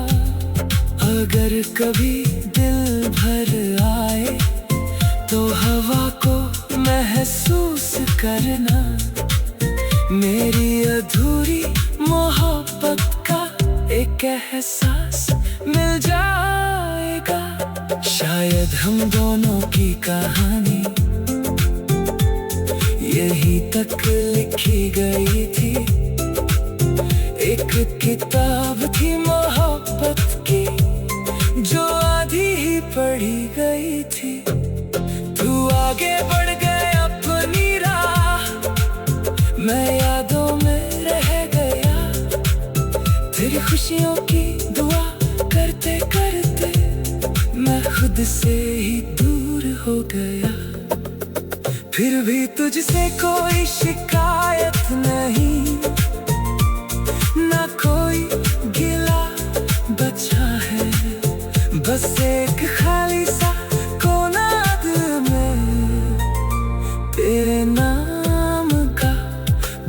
A: अगर कभी दिल भर आए तो हवा को महसूस करना। मेरी अधूरी मोहब्बत का एक एहसास मिल जाएगा। शायद हम दोनों की कहानी यहीं तक लिखी गई थी। एक किताब थी मोहब्बत की जो आधी ही पढ़ी गई थी। तू आगे बढ़ गए अपनी राह, मैं यादों में रह गया। तेरी खुशियों की दुआ करते करते मैं खुद से ही दूर हो गया। फिर भी तुझसे कोई शिकायत नहीं, ना कोई गिला बचा है। बस एक खाली सा कोना दिल में तेरे नाम का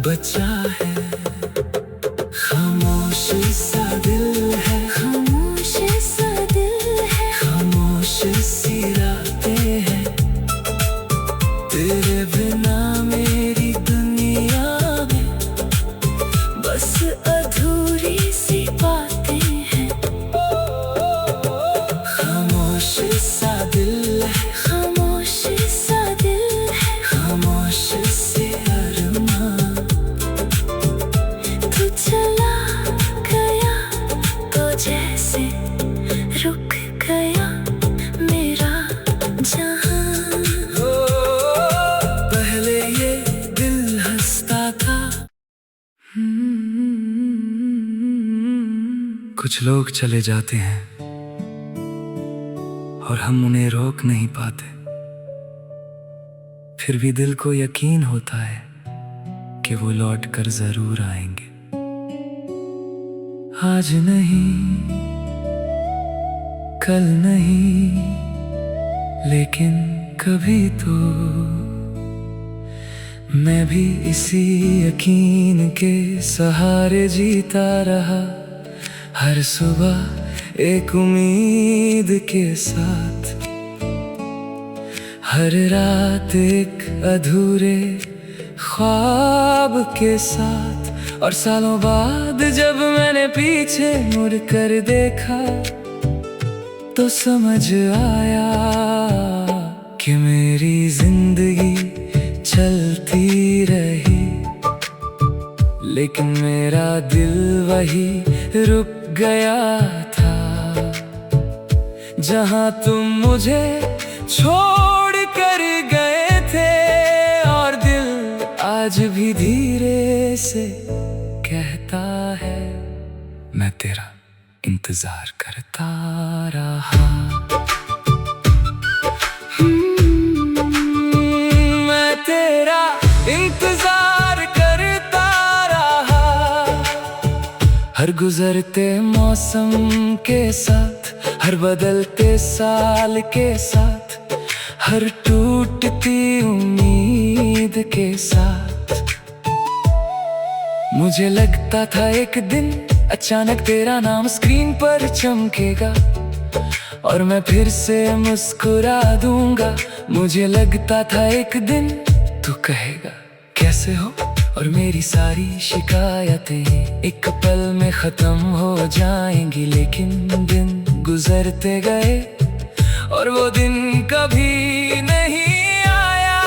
A: बचा है। खामोश सा दिल है,
B: खामोश सा दिल है,
A: खामोश सी रातें हैं। तेरे बिना मेरी दुनिया में बस अधूरी सी बातें हैं। खामोश सा दिल है,
B: खामोश सा दिल है,
A: खामोश से अरमान।
B: तू चला गया तो
A: कुछ लोग चले जाते हैं और हम उन्हें रोक नहीं पाते, फिर भी दिल को यकीन होता है कि वो लौट कर जरूर आएंगे। आज नहीं, कल नहीं, लेकिन कभी तो मैं भी इसी यकीन के सहारे जीता रहा। हर सुबह एक उम्मीद के साथ, हर रात एक अधूरे ख्वाब के साथ। और सालों बाद जब मैंने पीछे मुड़ कर देखा तो समझ आया कि मेरी जिंदगी चलती रही, लेकिन मेरा दिल वही रुक गया था जहां तुम मुझे छोड़ कर गए थे। और दिल आज भी धीरे से कहता है, मैं तेरा इंतजार करता रहा। मैं तेरा इंतजार करता रहा। हर गुजरते मौसम के साथ, हर बदलते साल के साथ, हर टूटती उम्मीद के साथ। मुझे लगता था एक दिन अचानक तेरा नाम स्क्रीन पर चमकेगा और मैं फिर से मुस्कुरा दूंगा। मुझे लगता था एक दिन तू कहेगा कैसे हो, और मेरी सारी शिकायतें एक पल में खत्म हो जाएंगी। लेकिन दिन गुजरते गए और वो दिन कभी नहीं आया।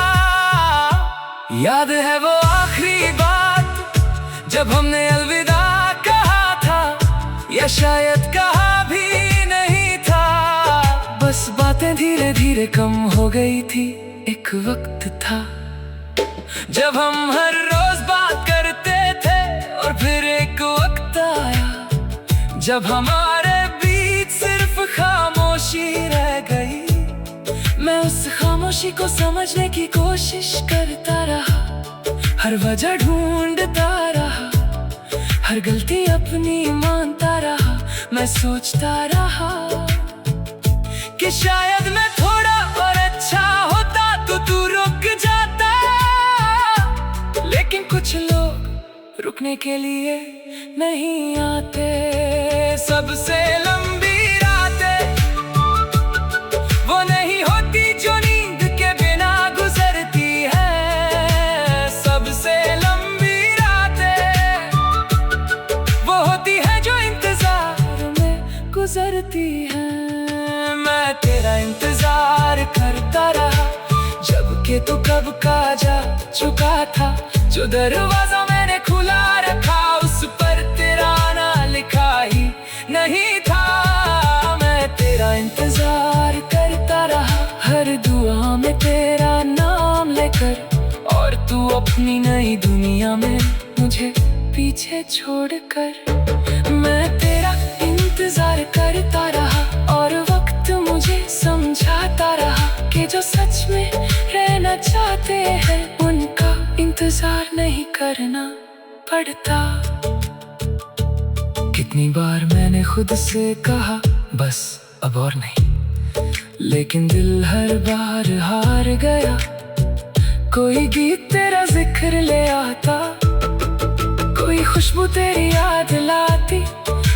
A: याद है वो आखिरी बात जब हमने अलविदा कहा था, या शायद कहा भी नहीं था। बस बातें धीरे धीरे कम हो गई थी। एक वक्त था जब हम हर रोज बात करते थे, और फिर एक वक्त आया जब हमारे बीच सिर्फ खामोशी रह गई। मैं उस खामोशी को समझने की कोशिश करता रहा, हर वजह ढूंढता रहा, हर गलती अपनी मानता रहा। मैं सोचता रहा कि शायद मैं थोड़ा और अच्छा होता तो तू रुक जाता। लेकिन कुछ लोग रुकने के लिए नहीं आते। सबसे लंबी रातें वो नहीं होती जो नींद के बिना गुजरती है। सबसे लंबी रातें वो होती है जो इंतजार में गुजरती है। मैं तेरा इंतजार करता रहा, जबकि तू कब का जा चुका था। जो दरवाजा मैंने खुला रखा उस पर तेरा नाम लिखा ही नहीं था। मैं तेरा इंतजार करता रहा, हर दुआ में तेरा नाम लेकर, और तू अपनी नई दुनिया में मुझे पीछे छोड़कर। मैं तेरा इंतजार करता रहा और वक्त मुझे समझाता रहा कि जो सच में रहना चाहते हैं उनका इंतजार नहीं करना पड़ता। कितनी बार मैंने खुद से कहा बस अब और नहीं, लेकिन दिल हर बार हार गया। कोई गीत तेरा जिक्र ले आता, कोई खुशबू तेरी याद लाती,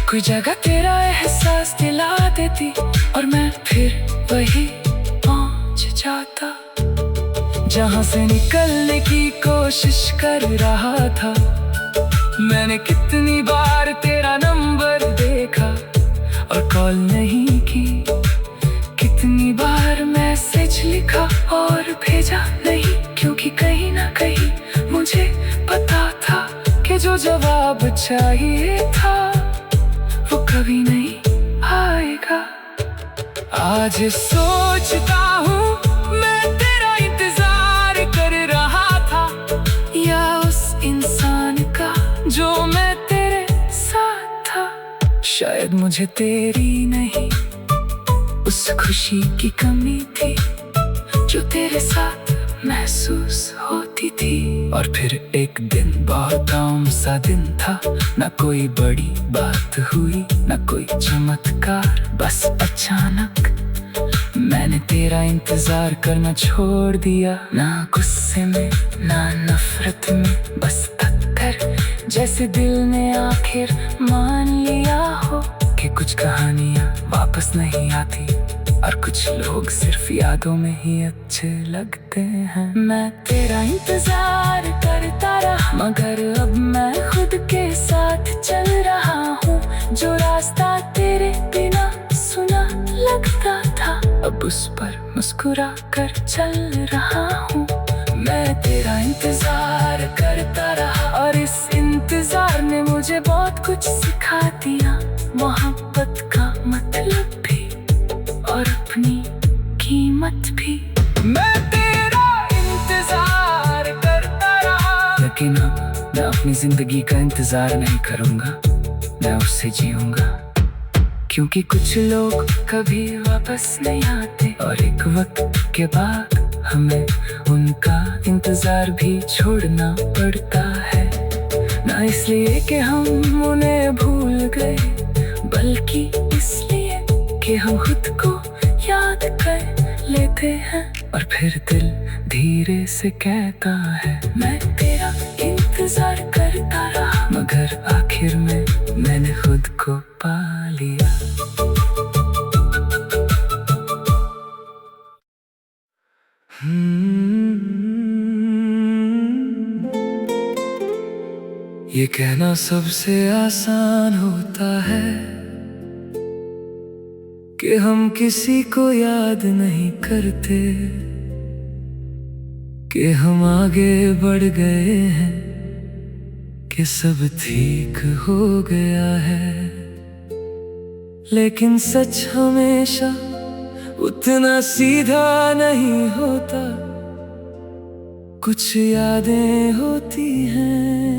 A: कोई जगह तेरा एहसास दिला देती, और मैं फिर वही पहुंच जाता जहां से निकलने की कोशिश कर रहा था। मैंने कितनी बार तेरा नंबर देखा और कॉल नहीं की, कितनी बार मैसेज लिखा और भेजा नहीं, क्योंकि कहीं ना कहीं मुझे पता था कि जो जवाब चाहिए था वो कभी नहीं आएगा। आज सोचता हूँ मैं तेरा इंतजार कर रहा था, या उस इंसान का जो मैं तेरे साथ था। शायद मुझे तेरी नहीं उस खुशी की कमी थी जो तेरे साथ महसूस होती थी। और फिर एक दिन बहुत आम सा दिन था, ना कोई बड़ी बात हुई ना कोई चमत्कार, बस अचानक मैंने तेरा इंतजार करना छोड़ दिया। ना गुस्से में ना नफरत में, बस थककर जैसे दिल ने आखिर मान लिया हो कि कुछ कहानियां वापस नहीं आती और कुछ लोग सिर्फ यादों में ही अच्छे लगते हैं। मैं तेरा इंतजार करता रहा मगर अब मैं खुद के साथ चल रहा हूँ। जो रास्ता तेरे बिना सुना लगता था अब उस पर मुस्कुरा कर चल रहा हूँ। मैं तेरा इंतजार करता रहा और इस इंतजार ने मुझे बहुत कुछ सिखा दिया। मोहब्बत का मतलब भी और अपनी कीमत भी। मैं तेरा इंतजार करता रहा, लेकिन अब मैं अपनी जिंदगी का इंतजार नहीं करूँगा, मैं उससे जीऊँगा। क्योंकि कुछ लोग कभी वापस नहीं आते और एक वक्त के बाद हमें उनका इंतजार भी छोड़ना पड़ता है। ना इसलिए कि हम उन्हें भूल गए, बल्कि इसलिए कि हम खुद को याद कर लेते हैं। और फिर दिल धीरे से कहता है मैं तेरा इंतजार करता रहा मगर आखिर में मैंने खुद को पा लिया। ये कहना सबसे आसान होता है कि हम किसी को याद नहीं करते, कि हम आगे बढ़ गए हैं, कि सब ठीक हो गया है। लेकिन सच हमेशा उतना सीधा नहीं होता, कुछ यादें होती हैं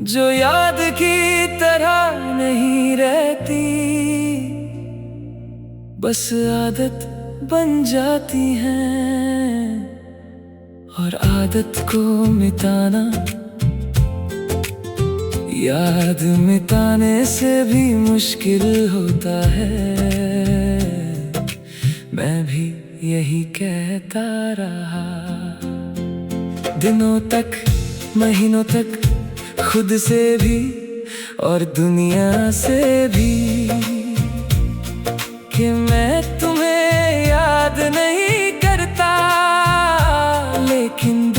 A: जो याद की तरह नहीं रहती, बस आदत बन जाती हैं। और आदत को मिटाना याद मिटाने से भी मुश्किल होता है। मैं भी यही कहता रहा दिनों तक महीनों तक, खुद से भी और दुनिया से भी, कि मैं तुम्हें याद नहीं करता। लेकिन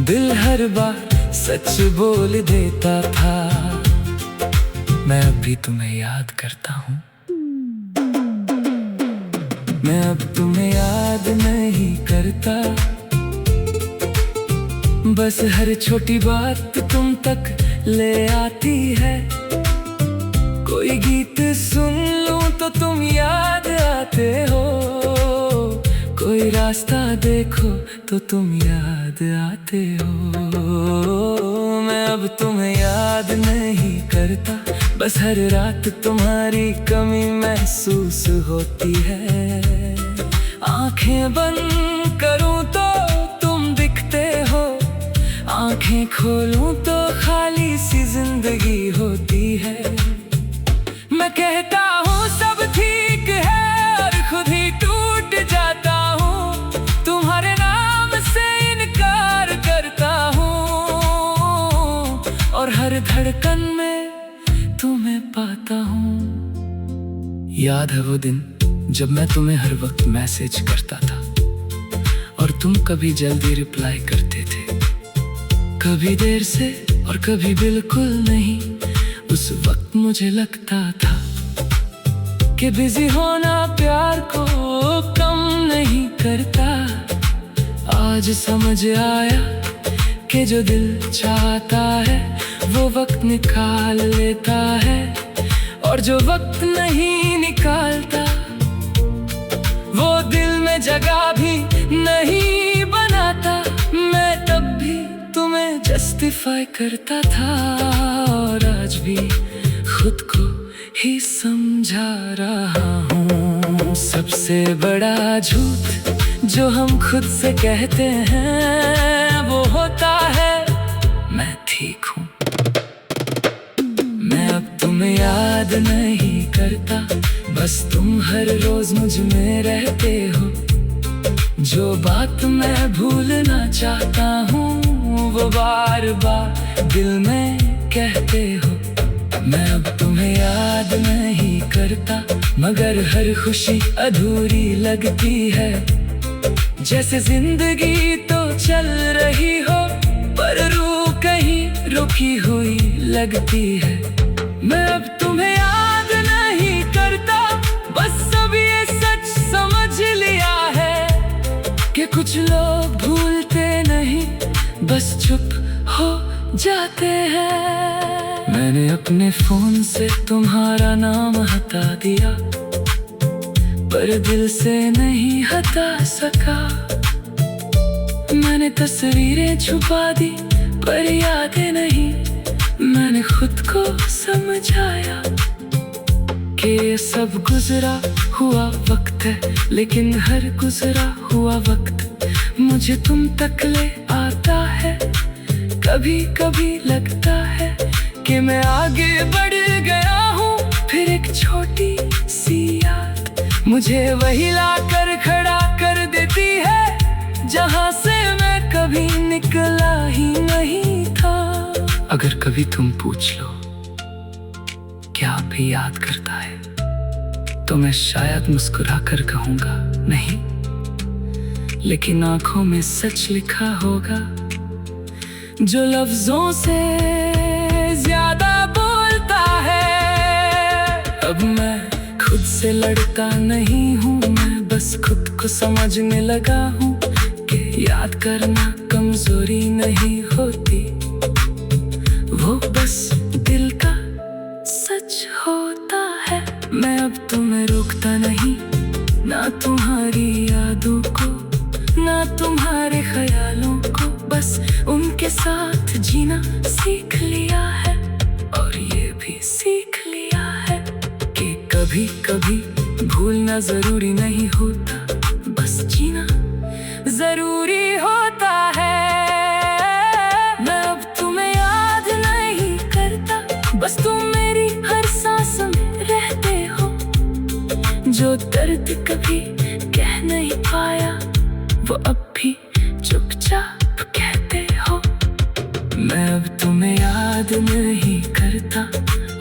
A: दिल हर बार सच बोल देता था, मैं अब भी तुम्हें याद करता हूँ। मैं अब तुम्हें याद नहीं करता, बस हर छोटी बात तुम तक ले आती है। कोई गीत सुन लूं तो तुम याद आते हो, कोई रास्ता देखो तो तुम याद आते हो। मैं अब तुम्हें याद नहीं करता, बस हर रात तुम्हारी कमी महसूस होती है। आंखें बंद करूं तो तुम दिखते हो, आंखें खोलूं तो खाली सी जिंदगी होती है। मैं कहता हूँ सब ठीक है और खुद ही टूट जाता हूँ, तुम्हारे नाम से इनकार करता हूँ। और हर धड़कन में तुम्हें पाता हूँ। याद है वो दिन जब मैं तुम्हें हर वक्त मैसेज करता था और तुम कभी जल्दी रिप्लाई करते थे, कभी देर से और कभी बिल्कुल नहीं। उस वक्त मुझे लगता था कि बिजी होना प्यार को कम नहीं करता। आज समझ आया कि जो दिल चाहता है वो वक्त निकाल लेता है, और जो वक्त नहीं निकालता वो दिल में जगह भी नहीं बनाता। मैं तब भी तुम्हें जस्टिफाई करता था, और आज भी खुद को ही समझा रहा हूँ। सबसे बड़ा झूठ जो हम खुद से कहते हैं वो होता है मैं ठीक हूँ। मैं अब तुम्हें याद नहीं करता, बस तुम हर रोज मुझ में रहते हो। जो बात मैं भूलना चाहता हूँ वो बार बार दिल में कहते हो। मैं अब तुम्हें याद नहीं करता, मगर हर खुशी अधूरी लगती है। जैसे जिंदगी तो चल रही हो, पर रूह कहीं रुकी हुई लगती है। मैं अब तुम्हें याद नहीं करता, बस अब ये सच समझ लिया है कि कुछ लोग भूलते नहीं, बस चुप हो जाते हैं। मैंने अपने फोन से तुम्हारा नाम हटा दिया, पर दिल से नहीं हटा सका। मैंने तस्वीरें छुपा दी, पर यादें नहीं। मैंने खुद को समझाया कि ये सब गुजरा हुआ वक्त है, लेकिन हर गुजरा हुआ वक्त मुझे तुम तक ले आता है। कभी कभी लगता है कि मैं आगे बढ़ गया हूँ, फिर एक छोटी सी याद मुझे वही लाकर खड़ा कर देती है जहाँ से मैं कभी निकला ही नहीं था। अगर कभी तुम पूछ लो क्या आप भी याद करता है, तो मैं शायद मुस्कुरा कर कहूँगा नहीं, लेकिन आंखों में सच लिखा होगा जो लफ्जों से ज्यादा बोलता है। अब मैं खुद से लड़ता नहीं हूँ, मैं बस खुद को समझने लगा हूँ कि याद करना कमजोरी नहीं होती, वो बस दिल का सच होता है। मैं अब तुम्हें रोकता नहीं, ना तुम्हारी यादों को, ना तुम्हारे ख्यालों को, बस उनके साथ जीना सीख लिया है। और ये भी सीख लिया है कि कभी कभी भूलना जरूरी नहीं होता, बस जीना जरूरी होता है। मैं अब तुम्हें याद नहीं करता, बस तुम मेरी हर सांस में रहते हो। जो दर्द कभी कह नहीं पाया वो अब भी चुपचाप कहते हो। मैं अब तुम्हें याद नहीं करता,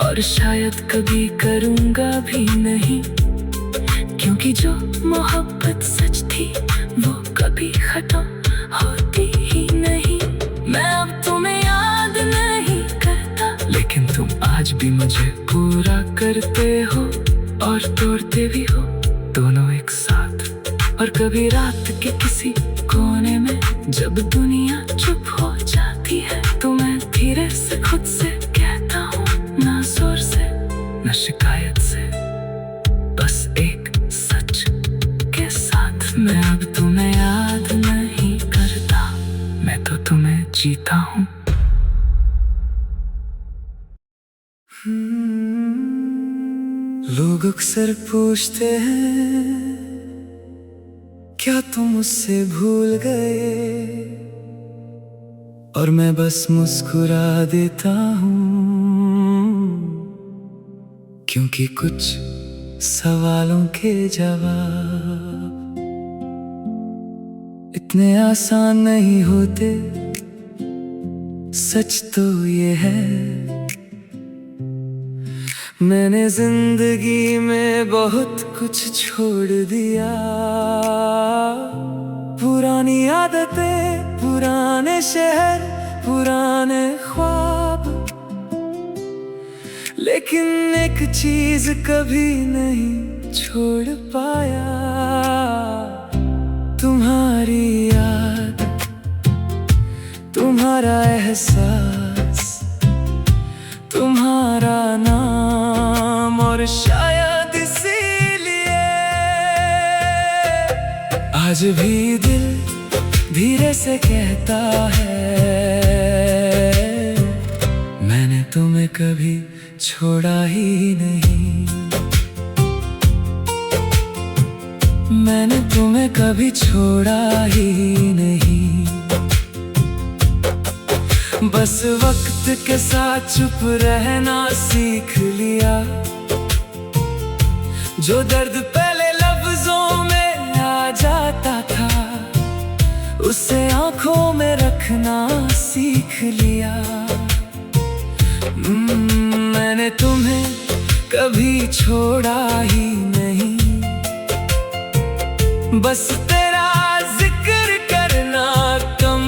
A: और शायद कभी करूँगा भी नहीं, क्योंकि जो मोहब्बत सच थी वो कभी खत्म होती ही नहीं। मैं अब तुम्हें याद नहीं करता, लेकिन तुम आज भी मुझे पूरा करते हो और तोड़ते भी हो, दोनों एक साथ। और कभी रात के किसी कोने में जब दुनिया चुप हो जाती है, तो मैं धीरे से खुद से कहता हूँ, ना जोर से ना शिकायत से, बस एक सच के साथ। मैं अब तुम्हें याद नहीं करता, मैं तो तुम्हें जीता हूँ। लोग अक्सर पूछते हैं क्या तुम मुझसे भूल गए, और मैं बस मुस्कुरा देता हूँ, क्योंकि कुछ सवालों के जवाब इतने आसान नहीं होते। सच तो ये है मैंने जिंदगी में बहुत कुछ छोड़ दिया, पुरानी आदतें, पुराने शहर, पुराने ख्वाब, लेकिन एक चीज कभी नहीं छोड़ पाया, तुम्हारी याद, तुम्हारा एहसास, तुम्हारा नाम, और शायद इसीलिए आज भी दिल धीरे से कहता है, मैंने तुम्हें कभी छोड़ा ही नहीं, मैंने तुम्हें कभी छोड़ा ही नहीं। बस वक्त के साथ चुप रहना सीख लिया, जो दर्द पहले लफ्जों में आ जाता था उसे आंखों में रखना सीख लिया। मैंने तुम्हें कभी छोड़ा ही नहीं, बस तेरा जिक्र करना कम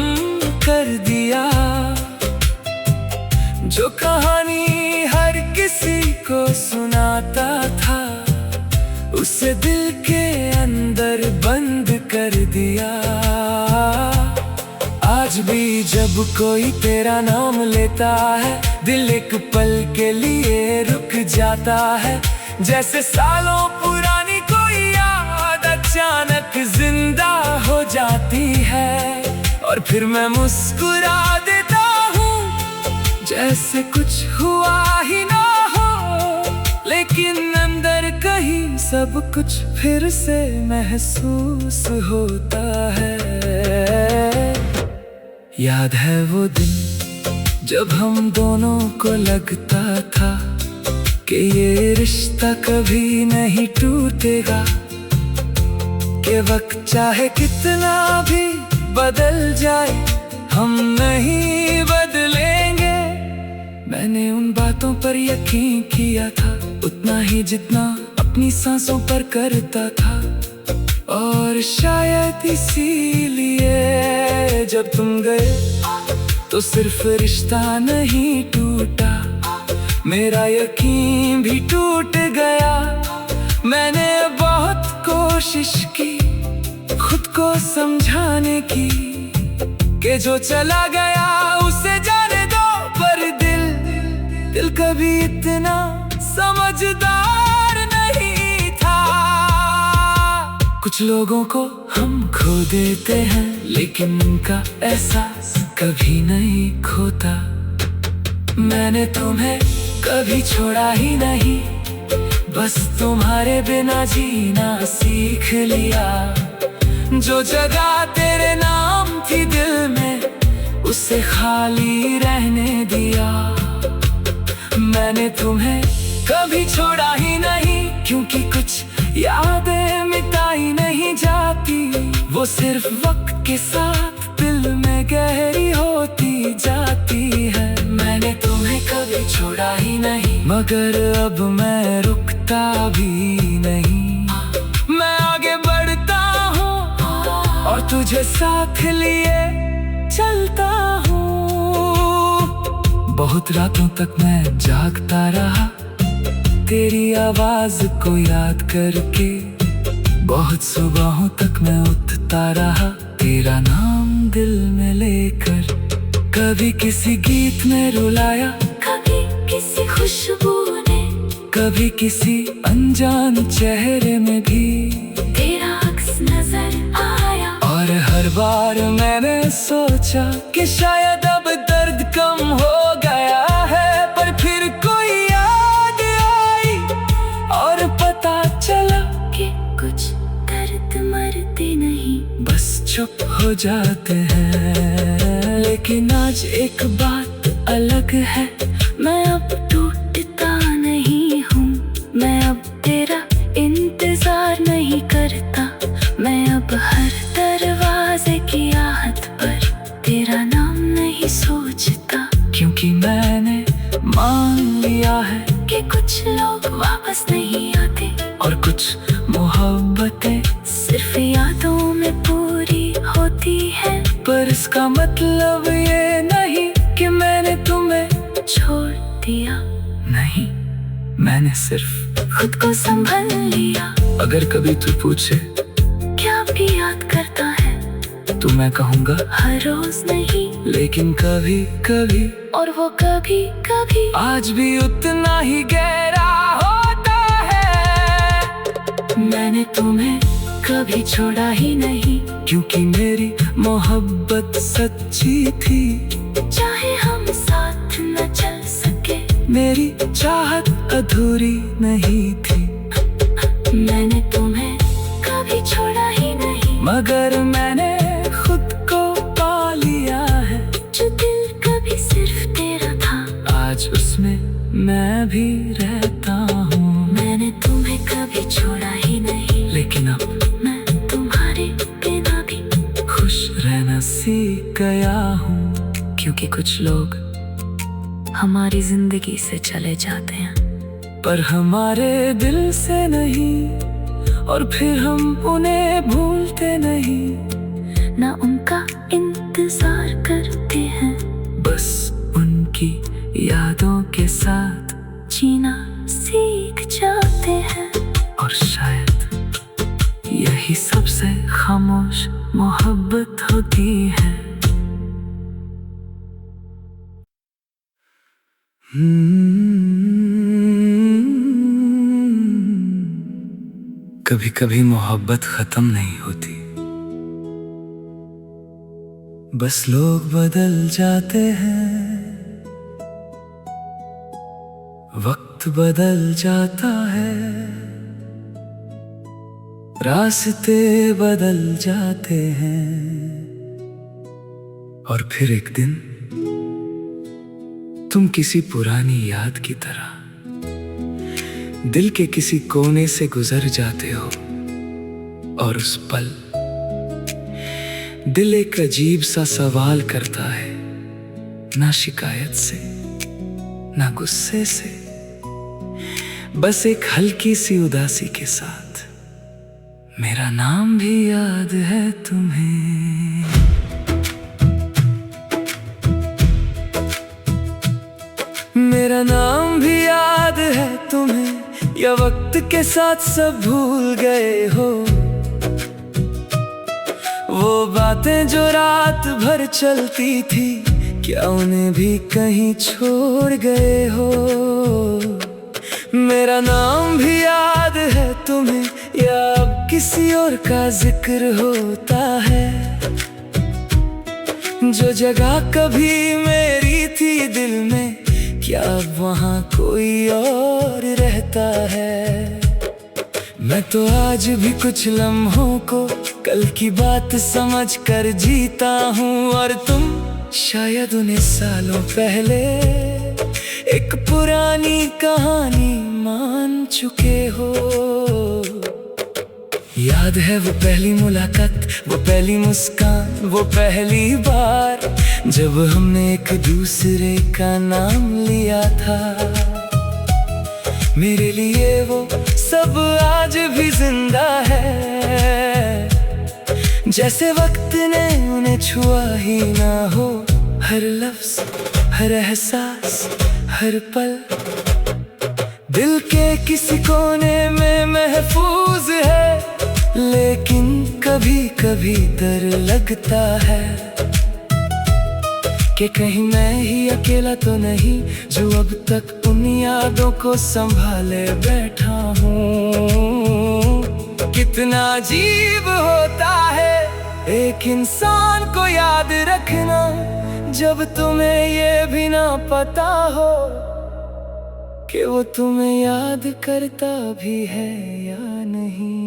A: कर दिया। जो कहानी हर किसी को सुनाता था उसे दिल के अंदर बंद कर दिया। आज भी जब कोई तेरा नाम लेता है दिल एक पल के लिए रुक जाता है, जैसे सालों पुरानी कोई याद अचानक जिंदा हो जाती है। और फिर मैं मुस्कुरा देता हूँ जैसे कुछ हुआ ही ना हो, लेकिन अंदर कहीं सब कुछ फिर से महसूस होता है। याद है वो दिन जब हम दोनों को लगता था कि ये रिश्ता कभी नहीं टूटेगा, कि वक्त चाहे कितना भी बदल जाए हम नहीं बदलेंगे। मैंने उन बातों पर यकीन किया था उतना ही जितना अपनी सांसों पर करता था, और शायद इसीलिए जब तुम गए तो सिर्फ रिश्ता नहीं टूटा, मेरा यकीन भी टूट गया। मैंने बहुत कोशिश की खुद को समझाने की कि जो चला गया उसे जाने दो, पर दिल कभी इतना समझदार नहीं था। कुछ लोगों को हम खो देते हैं लेकिन उनका एहसास कभी नहीं खोता। मैंने तुम्हें कभी छोड़ा ही नहीं, बस तुम्हारे बिना जीना सीख लिया। जो जगह तेरे नाम थी दिल में उसे खाली रहने दिया। मैंने तुम्हें कभी छोड़ा ही नहीं, क्योंकि कुछ यादें मिटाई नहीं जाती, वो सिर्फ वक्त के साथ दिल में गहरी होती जाती है। मैंने तुम्हें कभी छोड़ा ही नहीं, मगर अब मैं रुकता भी नहीं। मैं आगे बढ़ता हूँ और तुझे साथ लिए चलता हूँ। बहुत रातों तक मैं जागता रहा तेरी आवाज को याद करके, बहुत सुबहों तक मैं उठता रहा तेरा नाम दिल में लेकर। कभी किसी गीत में रुलाया,
B: कभी किसी खुशबू ने,
A: कभी किसी अनजान चेहरे में भी
B: तेरा अक्स नजर आया।
A: और हर बार मैंने सोचा कि शायद अब दर्द कम हो गया है, पर फिर कोई याद आई और पता चला
B: कि कुछ दर्द मरते नहीं,
A: बस चुप हो जाते हैं। लेकिन आज एक बात अलग है, मैं अब टूटता नहीं हूँ। मैं अब तेरा इंतजार नहीं करता, मैं अब हर दरवाजे की आहट पर तेरा नाम नहीं सोचता। क्योंकि मैंने मान लिया है
B: कि कुछ लोग वापस नहीं आते,
A: और कुछ मोहब्बतें
B: सिर्फ यादों में पूरी होती है।
A: पर इसका मतलब ये नहीं कि मैंने तुम्हें
B: छोड़ दिया,
A: नहीं, मैंने सिर्फ
B: खुद को संभल लिया।
A: अगर कभी तू पूछे
B: क्या भी याद करता है,
A: तो मैं कहूँगा
B: हर रोज नहीं,
A: लेकिन कभी कभी,
B: और वो कभी कभी
A: आज भी उतना ही गहरा होता है।
B: मैंने तुम्हें कभी छोड़ा ही नहीं,
A: क्योंकि मेरी मोहब्बत सच्ची थी।
B: चाहे हम साथ न चल सके,
A: मेरी चाहत अधूरी नहीं थी।
B: मैंने तुम्हें कभी छोड़ा ही नहीं,
A: मगर मैंने खुद को पा लिया है।
B: जो दिल कभी सिर्फ तेरा था,
A: आज उसमें मैं भी रहता हूँ।
B: मैंने तुम्हें कभी छोड़ा ही नहीं,
A: लेकिन अब
B: मैं तुम्हारे बिना भी
A: खुश रहना सीख गया हूँ।
B: क्योंकि कुछ लोग हमारी जिंदगी से चले जाते हैं,
A: पर हमारे दिल से नहीं, और फिर हम उन्हें भूलते नहीं।
B: ना उनका इंतजार करते हैं,
A: बस उनकी यादों के साथ
B: जीना सीख जाते हैं।
A: और शायद यही सबसे खामोश मोहब्बत होती है। कभी कभी मोहब्बत खत्म नहीं होती, बस लोग बदल जाते हैं। वक्त बदल जाता है, रास्ते बदल जाते हैं, और फिर एक दिन तुम किसी पुरानी याद की तरह दिल के किसी कोने से गुजर जाते हो। और उस पल दिल एक अजीब सा सवाल करता है, ना शिकायत से ना गुस्से से, बस एक हल्की सी उदासी के साथ, मेरा नाम भी याद है तुम्हें। मेरा नाम भी याद है तुम्हें, या वक्त के साथ सब भूल गए हो। वो बातें जो रात भर चलती थी, क्या उन्हें भी कहीं छोड़ गए हो। मेरा नाम भी याद है तुम्हें, या अब किसी और का जिक्र होता है। जो जगह कभी मेरी थी दिल में, क्या अब वहाँ कोई और रहता है। मैं तो आज भी कुछ लम्हों को कल की बात समझ कर जीता हूँ, और तुम शायद उन्हें सालों पहले एक पुरानी कहानी मान चुके हो। याद है वो पहली मुलाकात, वो पहली मुस्कान, वो पहली बार जब हमने एक दूसरे का नाम लिया था। मेरे लिए वो सब आज भी जिंदा है, जैसे वक्त ने उन्हें छुआ ही ना हो। हर लफ्ज, हर एहसास, हर पल दिल के किसी कोने में महफूज है। लेकिन कभी कभी डर लगता है कि कहीं मैं ही अकेला तो नहीं, जो अब तक उन यादों को संभाले बैठा हूँ। कितना अजीब होता है एक इंसान को याद रखना, जब तुम्हें ये भी ना पता हो कि वो तुम्हें याद करता भी है या नहीं।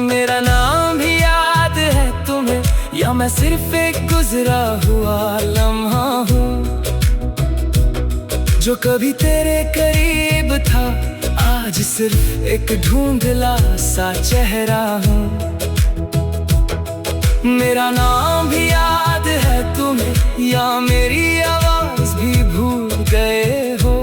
A: मेरा नाम भी याद है तुम्हें, या मैं सिर्फ एक गुजरा हुआ लम्हा हूँ, जो कभी तेरे करीब था, आज सिर्फ एक ढूंढला सा चेहरा हूँ। मेरा नाम भी याद है तुम्हें, या मेरी आवाज भी भूल गए हो।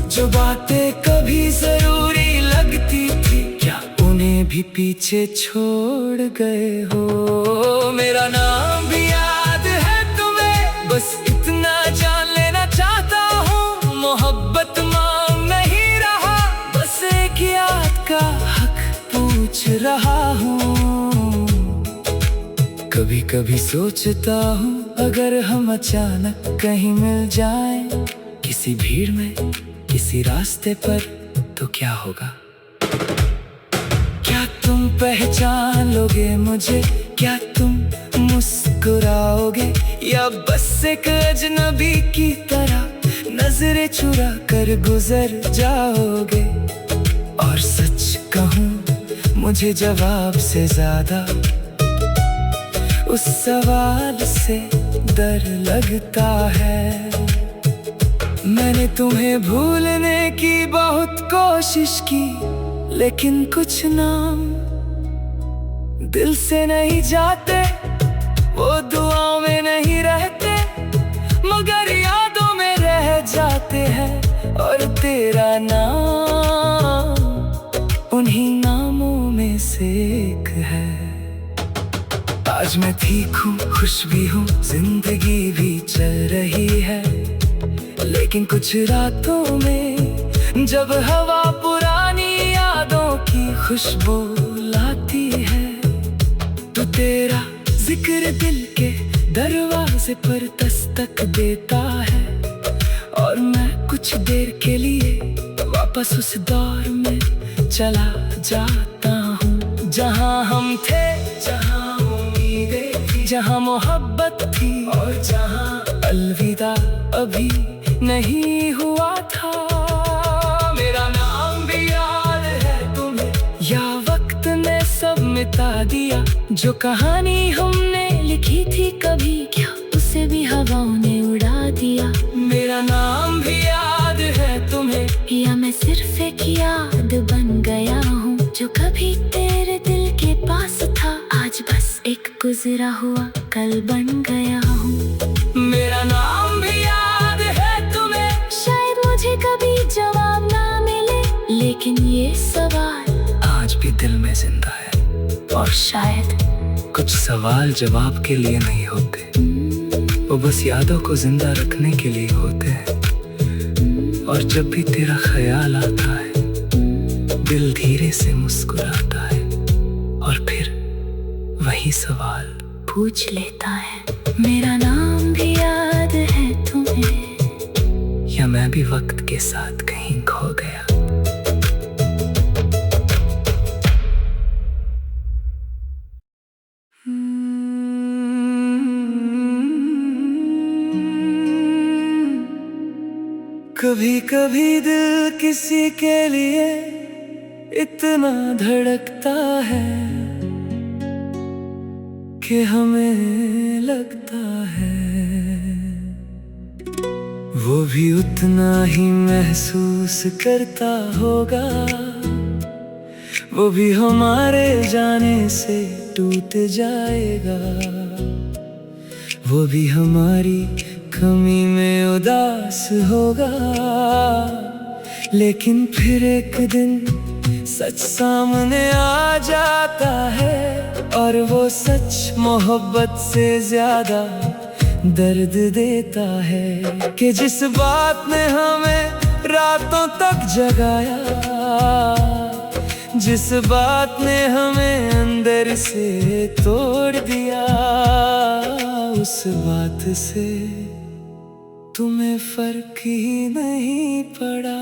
A: जो बातें कभी जरूरी लगती थी, क्या उन्हें भी पीछे छोड़ गए हो। मेरा नाम भी याद है तुम्हें, बस इतना जान लेना चाहता हूँ। मोहब्बत मांग नहीं रहा, बस एक याद का हक पूछ रहा हूँ। कभी कभी सोचता हूँ, अगर हम अचानक कहीं मिल जाएं, किसी भीड़ में, किसी रास्ते पर, तो क्या होगा। क्या तुम पहचान लोगे मुझे? क्या तुम मुस्कुराओगे या बस एक अजनबी की तरह नजरें चुरा कर गुजर जाओगे? और सच कहूँ मुझे जवाब से ज्यादा उस सवाल से डर लगता है। मैंने तुम्हें भूलने की बहुत कोशिश की, लेकिन कुछ नाम दिल से नहीं जाते, वो दुआओं में नहीं रहते, मगर यादों में रह जाते हैं। और तेरा नाम उन्हीं नामों में से एक है। आज मैं ठीक हूँ, खुश भी हूँ, जिंदगी भी चल रही है, लेकिन कुछ रातों में जब हवा पुरानी यादों की खुशबू लाती है, तो तेरा जिक्र दिल के दरवाजे पर दस्तक देता है। और मैं कुछ देर के लिए वापस उस दौर में चला जाता हूँ, जहाँ हम थे, जहाँ उम्मीदें थी, जहाँ मोहब्बत थी, और जहाँ अलविदा अभी नहीं हुआ था। मेरा नाम भी याद है तुम्हें, या वक्त ने सब मिटा दिया? जो कहानी हमने लिखी थी कभी, क्या उसे भी हवाओं ने उड़ा दिया? मेरा नाम भी याद है तुम्हें, या मैं सिर्फ एक याद बन गया हूँ, जो कभी तेरे दिल के पास था, आज बस एक गुजरा हुआ कल बन गया हूँ। मेरा नाम भी याद है तुम्हें, शायद मुझे कभी जवाब ना मिले, लेकिन ये सवाल आज भी दिल में जिंदा है। और शायद कुछ सवाल जवाब के लिए नहीं होते, वो बस यादों को जिंदा रखने के लिए होते हैं। और जब भी तेरा ख्याल आता है, दिल धीरे से मुस्कुराता है, और फिर वही सवाल पूछ लेता है, मेरा नाम भी याद है तुम्हें, या मैं भी वक्त के साथ कहीं खो गया? कभी कभी दिल किसी के लिए इतना धड़कता है कि हमें लगता है वो भी उतना ही महसूस करता होगा, वो भी हमारे जाने से टूट जाएगा, वो भी हमारी कमी में उदास होगा। लेकिन फिर एक दिन सच सामने आ जाता है, और वो सच मोहब्बत से ज्यादा दर्द देता है, कि जिस बात ने हमें रातों तक जगाया, जिस बात ने हमें अंदर से तोड़ दिया, उस बात से तुम्हें फर्क ही नहीं पड़ा।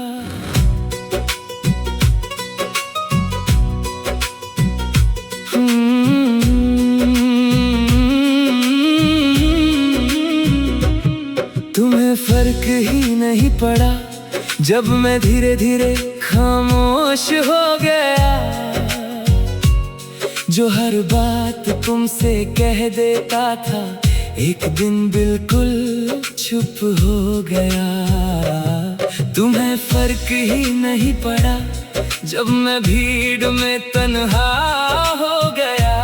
A: तुम्हें फर्क ही नहीं पड़ा जब मैं धीरे धीरे खामोश हो गया, जो हर बात तुमसे कह देता था, एक दिन बिल्कुल चुप हो गया। तुम्हें फर्क ही नहीं पड़ा जब मैं भीड़ में तन्हा हो गया,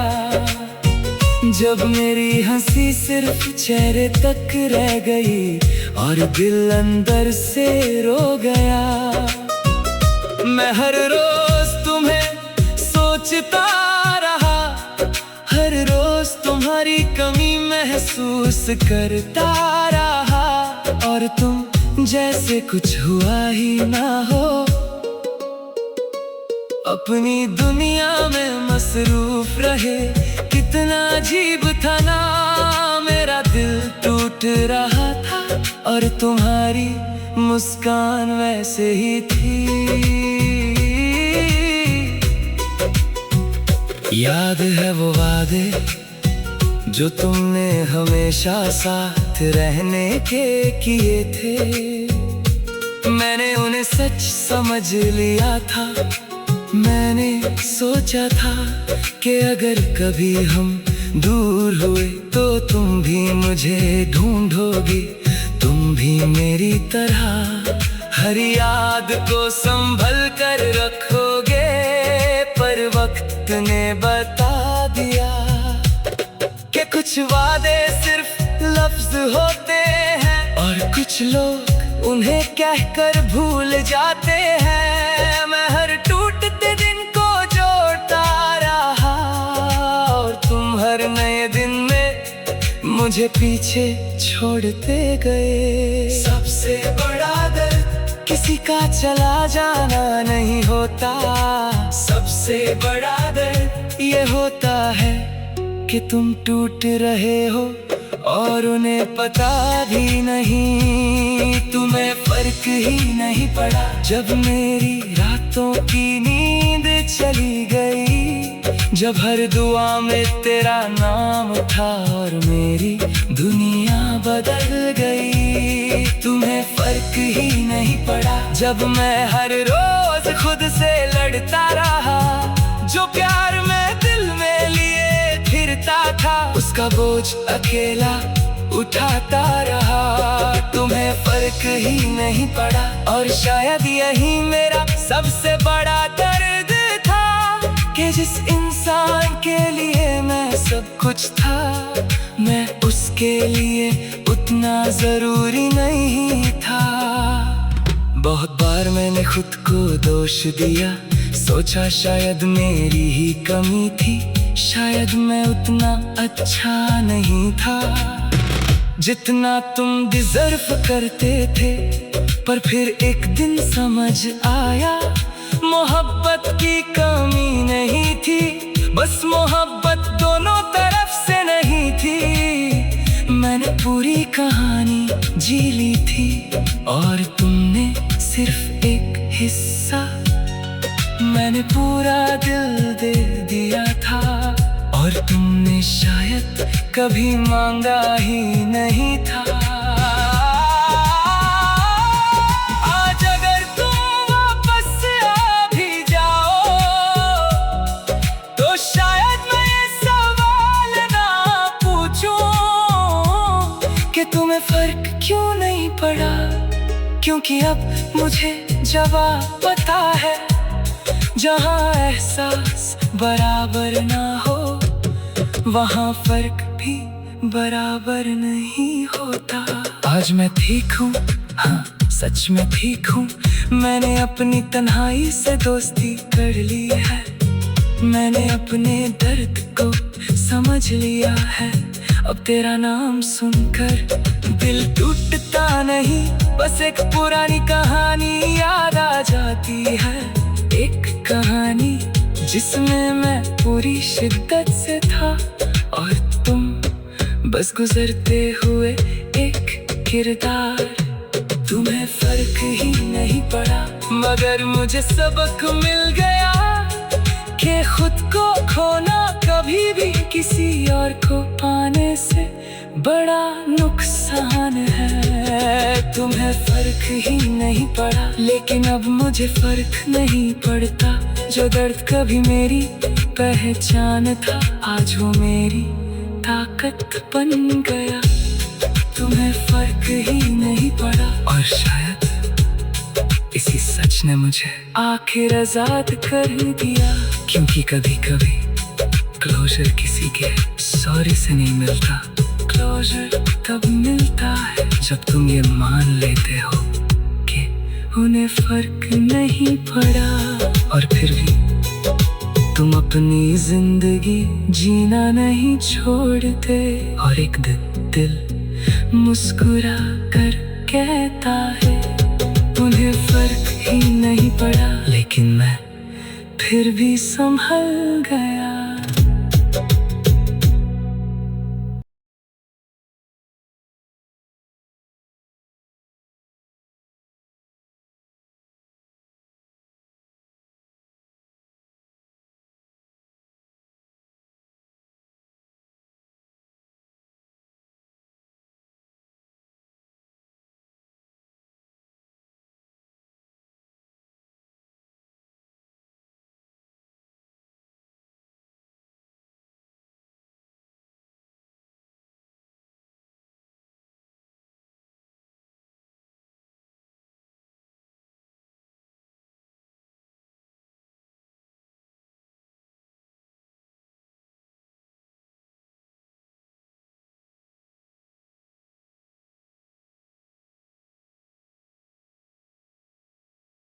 A: जब मेरी हंसी सिर्फ चेहरे तक रह गई और दिल अंदर से रो गया। मैं हर रोज तुम्हें सोचता रहा, हर रोज तुम्हारी कमी महसूस करता रहा, और तुम जैसे कुछ हुआ ही ना हो, अपनी दुनिया में मसरूफ रहे। कितना अजीब था ना, मेरा दिल टूट रहा था और तुम्हारी मुस्कान वैसे ही थी। याद है वो वादे जो तुमने हमेशा साथ रहने के किए थे। मैंने उन्हें सच समझ लिया था। मैंने सोचा था कि अगर कभी हम दूर हुए तो तुम भी मुझे ढूंढोगी, तुम भी मेरी तरह हर याद को संभल कर रखोगे। पर वक्त ने बता दिया कि कुछ वादे सिर्फ लफ्ज होते हैं और कुछ लोग उन्हें कहकर भूल जाते हैं। मैं हर टूटते दिन को जोड़ता रहा और तुम हर नए दिन में मुझे पीछे छोड़ते गए। सबसे बड़ा दर्द किसी का चला जाना नहीं होता, सबसे बड़ा दर्द ये होता है कि तुम टूट रहे हो और उन्हें पता भी नहीं। तुम्हें फर्क ही नहीं पड़ा जब मेरी रातों की नींद चली गई, जब हर दुआ में तेरा नाम था और मेरी दुनिया बदल गई। तुम्हें फर्क ही नहीं पड़ा जब मैं हर रोज खुद से लड़ता रहा। जो प्यार मैं दिल में लिए फिरता था उसका बोझ अकेला उठाता रहा। तुम्हें फर्क ही नहीं पड़ा और शायद यही मेरा सबसे बड़ा दर्द था कि जिस इंसान के लिए मैं सब कुछ था, मैं उसके लिए उतना जरूरी नहीं था। बहुत बार मैंने खुद को दोष दिया, सोचा शायद मेरी ही कमी थी, शायद मैं उतना अच्छा नहीं था जितना तुम डिजर्व करते थे। पर फिर एक दिन समझ आया मोहब्बत की कमी नहीं थी, बस मोहब्बत दोनों तरफ से नहीं थी। मैंने पूरी कहानी जी ली थी और तुमने सिर्फ एक हिस्सा। मैंने पूरा दिल दे दिया था और तुमने शायद कभी मांगा ही नहीं था। आज अगर तुम वापस आ भी जाओ तो शायद मैं ये सवाल ना पूछूं कि तुम्हें फर्क क्यों नहीं पड़ा, क्योंकि अब मुझे जवाब पता है। जहाँ एहसास बराबर ना हो वहाँ फर्क भी बराबर नहीं होता। आज मैं ठीक हूँ, हाँ सच में ठीक हूँ। मैंने अपनी तन्हाई से दोस्ती कर ली है, मैंने अपने दर्द को समझ लिया है। अब तेरा नाम सुनकर दिल टूटता नहीं, बस एक पुरानी कहानी याद आ जाती है। एक कहानी जिसमें मैं पूरी शिद्दत से था और तुम बस गुजरते हुए एक किरदार। तुम्हें फर्क ही नहीं पड़ा मगर मुझे सबक मिल गया कि खुद को खोना कभी भी किसी और को पाने से बड़ा नुकसान है। तुम्हें फर्क ही नहीं पड़ा लेकिन अब मुझे फर्क नहीं पड़ता। जो दर्द कभी मेरी पहचान था आज वो मेरी ताकत बन गया। तुम्हें फर्क ही नहीं पड़ा और शायद इसी सच ने मुझे आखिर आजाद कर दिया। क्योंकि कभी कभी क्लोजर किसी के सॉरी से नहीं मिलता, क्लोजर तब मिलता है जब तुम ये मान लेते हो कि उन्हें फर्क नहीं पड़ा। और फिर भी तुम अपनी जिंदगी जीना नहीं छोड़ते और एक दिन दिल मुस्कुरा कर कहता है उन्हें फर्क ही नहीं पड़ा। लेकिन मैं फिर भी संभल गया।